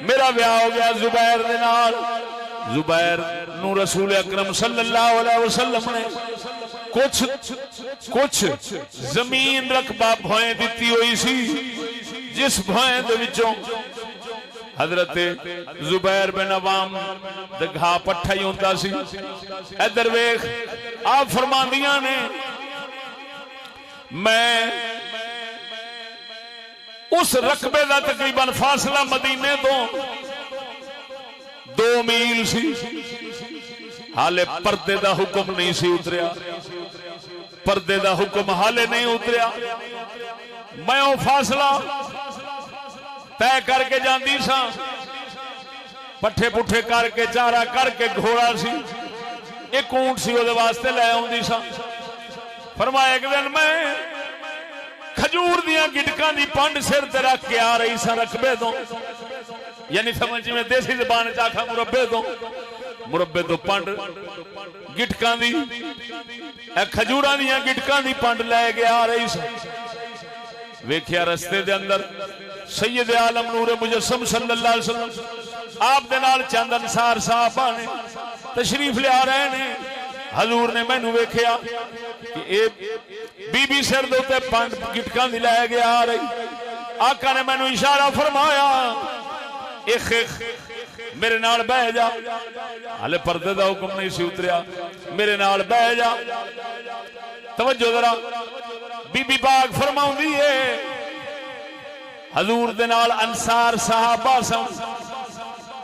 میرا بیاہ ہو گیا زبیر دے نال زبیر نو رسول اکرم صلی اللہ علیہ وسلم نے کچھ زمین رقبہ بھوئیں دیتی ہوئی سی جس بھوئیں دے وچوں حضرت زبیر بن عوام دے گھا پٹھا ہی ہوندا سی ادھر ویکھ آپ فرماندیاں نے میں اس رقبے دا تقریباً فاصلہ مدینے تو 2 میل سی حالے پردے دا حکم نہیں سی اتریا پردے دا حکم حالے نہیں اتریا میں وہ فاصلہ طے کر کے جاندی سا پٹھے پٹھے کر کے چارہ کر کے گھوڑا سی ایک اونٹ سی وہ واسطے لے آؤندی سا فرمایا ایک دن میں کھجور دیاں گٹکاں دی پنڈ سر تے رکھ کے آ رہی سا رقبے تو یعنی سمجھ میں دیسی زبان چاکھا مربے تو پنڈ گٹکاں دی کھجوراں دیاں گٹکاں دی پنڈ لے کے آ رہی سا ویکھیا رستے دے اندر سید عالم نور مجسم صلی اللہ علیہ وسلم آپ دے نال چند انصار صحابہ نے تشریف لے آ رہے ہیں حضور نے مینوں ویکھیا کہ اے بی بی سر دے تے پنڈ گٹکاں دی لے کے آ رہی آقا نے مینوں اشارہ فرمایا ایک میرے نال بہ جا ہلے پردے دا حکم نہیں سی اتریا میرے نال بہ جا توجہ ذرا بی بی پاک فرماؤندی ہے حضور دے نال انصار صحابہ سن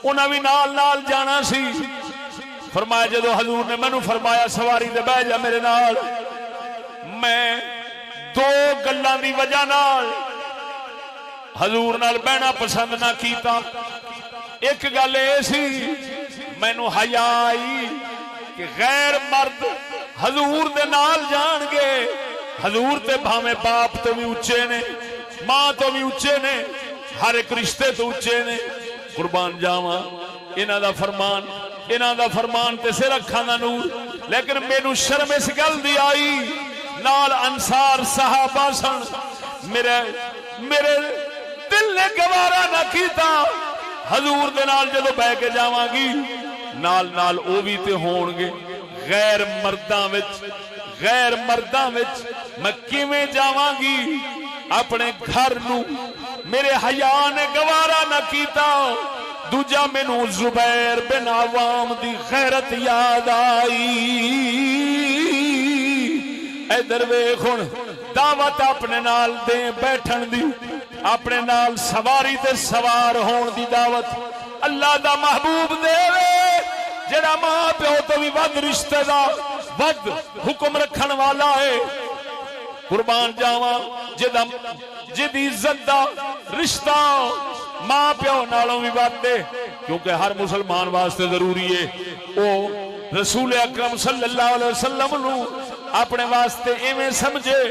انہاں بھی نال جانا سی فرمایا جدو حضور نے مینوں فرمایا سواری دے بہ جا میرے نال میں 2 گلاں دی وجہ نال حضور نال بہنا پسند نہ کیتا ایک گل اے سی مینوں حیا آئی کہ غیر مرد حضور دے نال جان گے حضور تے بھاویں باپ تو بھی اچے نے ماں تو بھی اچے نے ہر ایک رشتے تو اچے نے قربان جاواں انہاں دا فرمان تے سر اکھاں دا نور لیکن مینوں شرم اس گل دی آئی نال انصار صحابہ سن میرے دل نے گوارا نہ کیتا حضور دے نال جدو بہ کے جاواں گی نال او بھی تے ہون گے غیر مرداں وچ میں کیویں جاواں گی اپنے گھر نو میرے حیا نے گوارا نہ کیتا دوجا مینوں زبیر بن عوام دی غیرت یاد آئی ادھر ویکھ ہن دعوت اپنے نال دے بیٹھن دی اپنے نال سواری تے سوار ہون دی دعوت اللہ دا محبوب دے جڑا ماں پیو تو بھی ود رشتے دا ود حکم رکھن والا ہے قربان جاواں جدی عزت دا رشتہ ماں پیو نالوں بھی ود دے کیونکہ ہر مسلمان واسطے ضروری ہے او رسول اکرم صلی اللہ علیہ وسلم نو اپنے واسطے ایویں سمجھے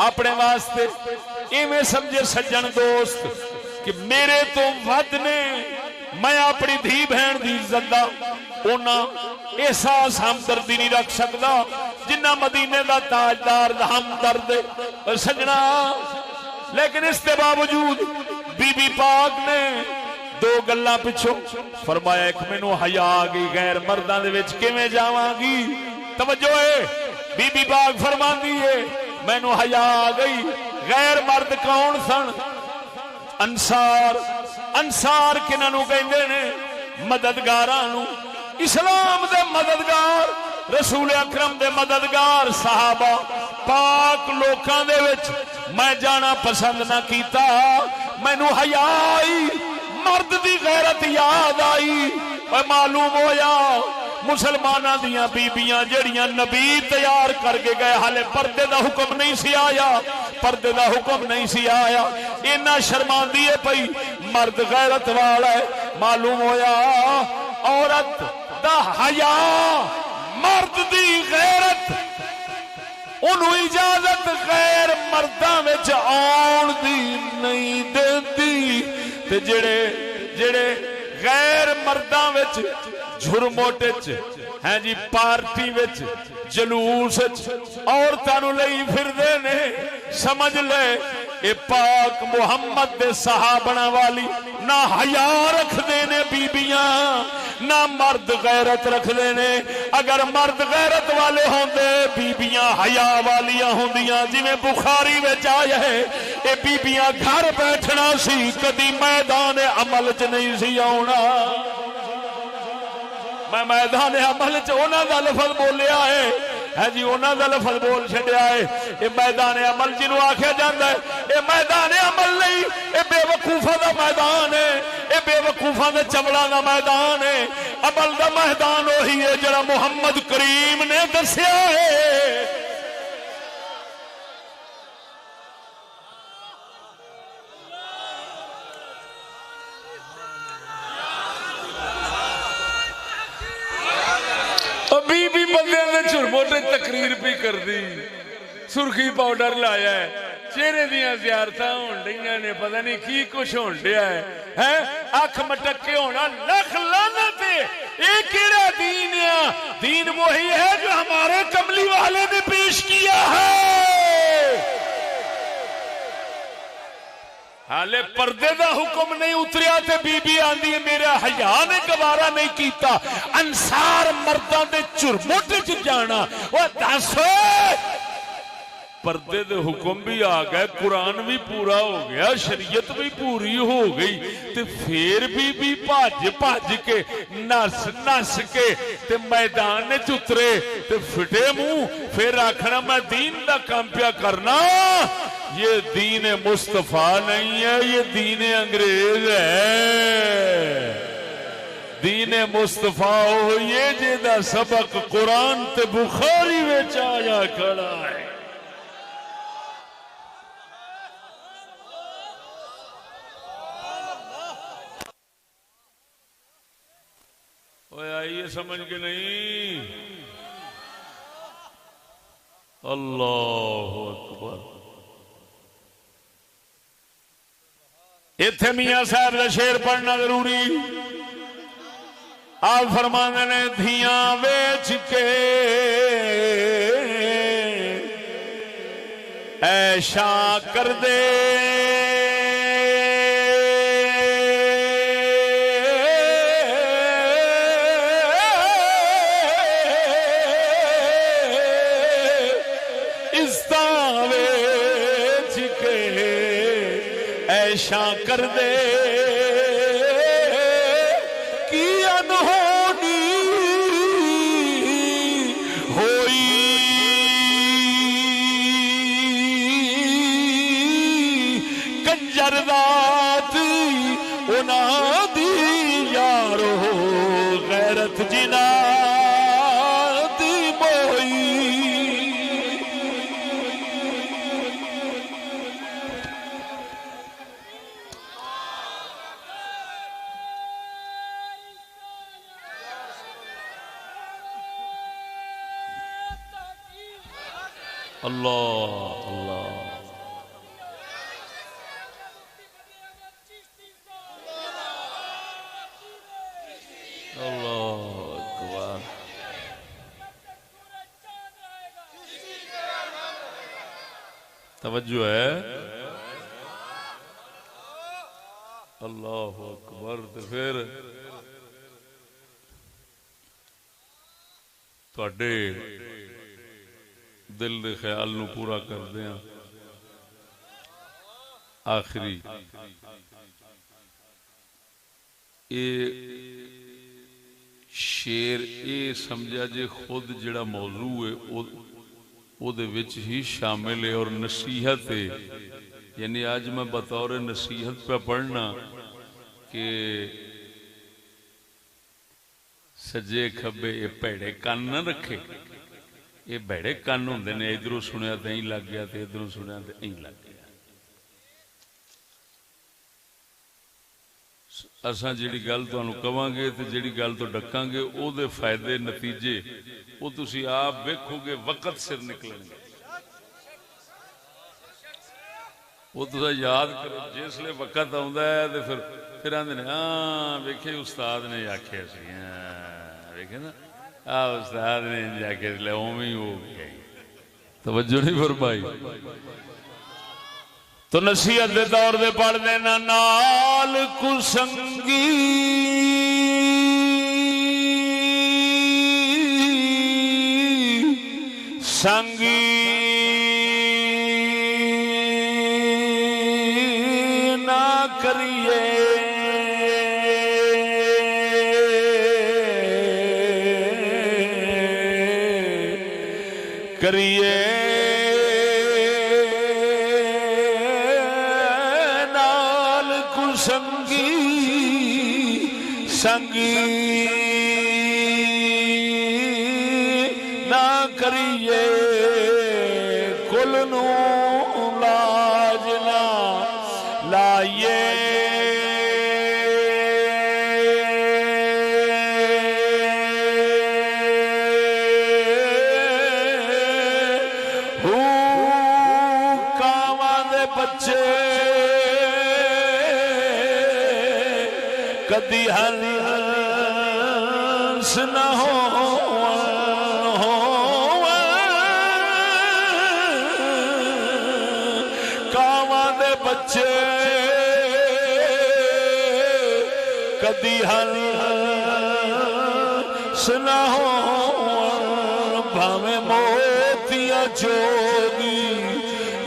اپنے واسطے ایویں سمجھے سجن دوست کہ میرے تو ود نے میں اپنی دھی بہن دی عزت دا اونا احساس ہمدردی نہیں رکھ سکتا جنہ مدینے دا تاجدار دا ہمدرد سجنا. لیکن اس کے باوجود بی بی پاک نے دو گلاں پچھو فرمایا ایک مینوں حیا آ گئی غیر مرداں دے وچ کیویں جاواں گی. توجہ ہے بی بی پاک فرماندی ہے مینوں حیا آ گئی. غیر مرد کون سن؟ انصار. انصار کنہاں نوں کہندے نے؟ مددگاراں نوں. اسلام دے مددگار رسول اکرم دے مددگار صحابہ پاک لوکاں دے وچ میں جانا پسند نہ کیتا. مینوں حیا آئی مرد دی غیرت یاد آئی. معلوم ہویا مسلماناں دیاں بیبیاں جڑیاں نبی تیار کر کے گئے حالے پردے دا حکم نہیں سی آیا. پردے دا حکم نہیں سی آیا. اینا شرماندی ہے پئی مرد غیرت والا ہے. معلوم ہویا عورت دا حیا مرد دی غیرت انہوں اجازت غیر مرداں وچ آن دی نہیں دیندی. تے جڑے غیر مرداں وچ جھرموٹ وچ ہیں جی پارٹی وچ جلوس عورتاں نوں لئی پھردے نے سمجھ لے اے پاک محمد دے صحابہ والی نہ حیا رکھدے نے بیبیاں نہ مرد غیرت رکھدے نے. اگر مرد غیرت والے ہوندے بیبیاں حیا والیاں ہوندیاں. جویں بخاری وچ آیا ہے اے بیبیاں گھر بیٹھنا سی کدی میدان عمل چ نہیں سی آونا. میں میدان عمل چ انہاں دا لفظ بولیا ہے جی انہاں دا لفظ بول چھڈیا ہے. اے میدان عمل جنوں آکھیا جاندا ہے اے میدان عمل نہیں اے بے وقوفاں دا میدان ہے. اے بے وقوفاں دے چبڑاں دا میدان ہے. عمل دا میدان وہی ہے جڑا محمد کریم نے دسیا ہے. بی بی بندے نے چھرموٹے تقریر بھی کر دی سرخی پاؤڈر لایا ہے چہرے دیاں زیارتاں ہون ڈیاں نے پتہ نہیں کی کچھ ہون ڈیا ہے اکھ مٹکے ہونا لکھ لعنت ہے. یہ کیڑا دین ہے؟ دین وہی ہے جو ہمارے کملی والے نے پیش کیا ہے. حالے پردے دا حکم نہیں اتریا تے بی بی آندی ہے میرا حیا نے گوارا نہیں کیتا انصار مرداں دے چرمٹ چ جانا. وہ دس پردے دے حکم بھی آ گئے قرآن بھی پورا ہو گیا شریعت بھی پوری ہو گئی تے پھر بھی بھج کے نس کے تے میدان چترے تے فٹے منہ پھر آکھنا میں دین دا کام پیا کرنا. یہ دین مصطفیٰ نہیں ہے یہ دین انگریز ہے. دین مصطفیٰ ہوئے جیدہ سبق قرآن تے بخاری وچ آیا کھڑا ہے. آئیے سمجھ کے نہیں. اللہ اکبر. اتھے میاں صاحب کا شعر پڑھنا ضروری. آپ فرماندے نے دھیاں ویچ کے ایشا کر دے کر دے کی انہونی ہوئی کنجر ذات انہاں دی یارو غیرت جنا دی موئی. اللہ اللہ توجہ ہے؟ اللہ اکبر۔ تے پھر تواڈے دل دے خیال نو پورا کردیاں آخری اے شیر اے سمجھا جے خود جڑا موضوع ہے او دے وچ ہی شامل ہے اور نصیحت ہے، یعنی آج میں بطور نصیحت پہ پڑھنا کہ سجے کھبے یہ پیڑے کان نہ رکھے، یہ بھڑے کان ہوندے نے، ادھروں سنیا تے این لگ گیا تے ادھروں سنیا تے این لگ گیا۔ اساں جیڑی گل تانوں کواں گے تے جیڑی گل تو ڈکاں گے او دے فائدے نتیجے او تسی آپ ویکھو گے وقت سر نکلن گے۔ وہ تو یاد کرو جس لئے وقت آندا ہے تے پھر آندے نے ہاں ویکھے استاد نے آکھیا سی، ہاں ویکھے نا استاد نے جا کے لے اوویں ہو گیا۔ توجہ نہیں فرمائی؟ تو نصیحت دے طور دے پڑھ دینا، نال کسنگی سنگی نہ کریے، کریے نال کسنگی سنگی نہ کریے، کل نو لاج نہ لائیے، کدی ہنس نہ ہو کاواں دے بچے، کدی ہنس نہ ہو، بھاویں موتیاں چوگی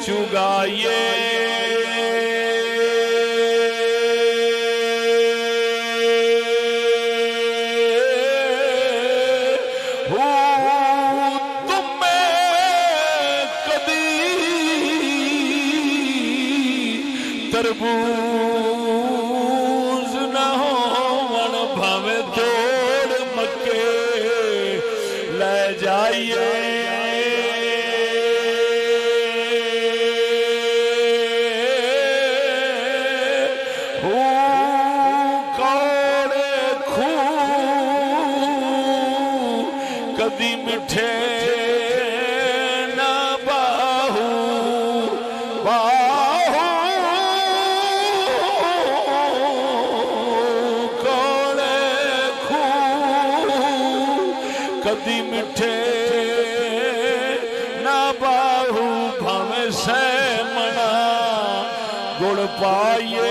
چگائیے، تربوز نہ ہو بھاویں توڑ مکے لے جائیے، کوڑے خون کدی مٹھے نہ باہو کدی مٹھے نہ باہو، بھاویں سہ منا گڑ پائیے،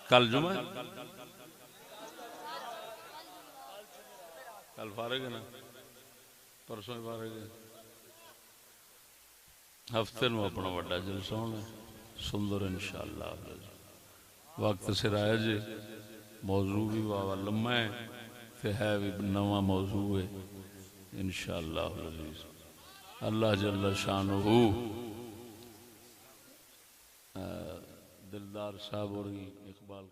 کل جمعہ کل فارغ ہے نا، پرسوں ہی فارغ ہے، ہفتے نو اپنا وڈا جلسہ ہونا سندر انشاءاللہ، وقت سر آیا جی، موضوع بھی واہ لمحہ ہے تے ہے بھی نواں موضوع ہے انشاءاللہ العزیز۔ اللہ جل شانہ دلدار صاحب اور اقبال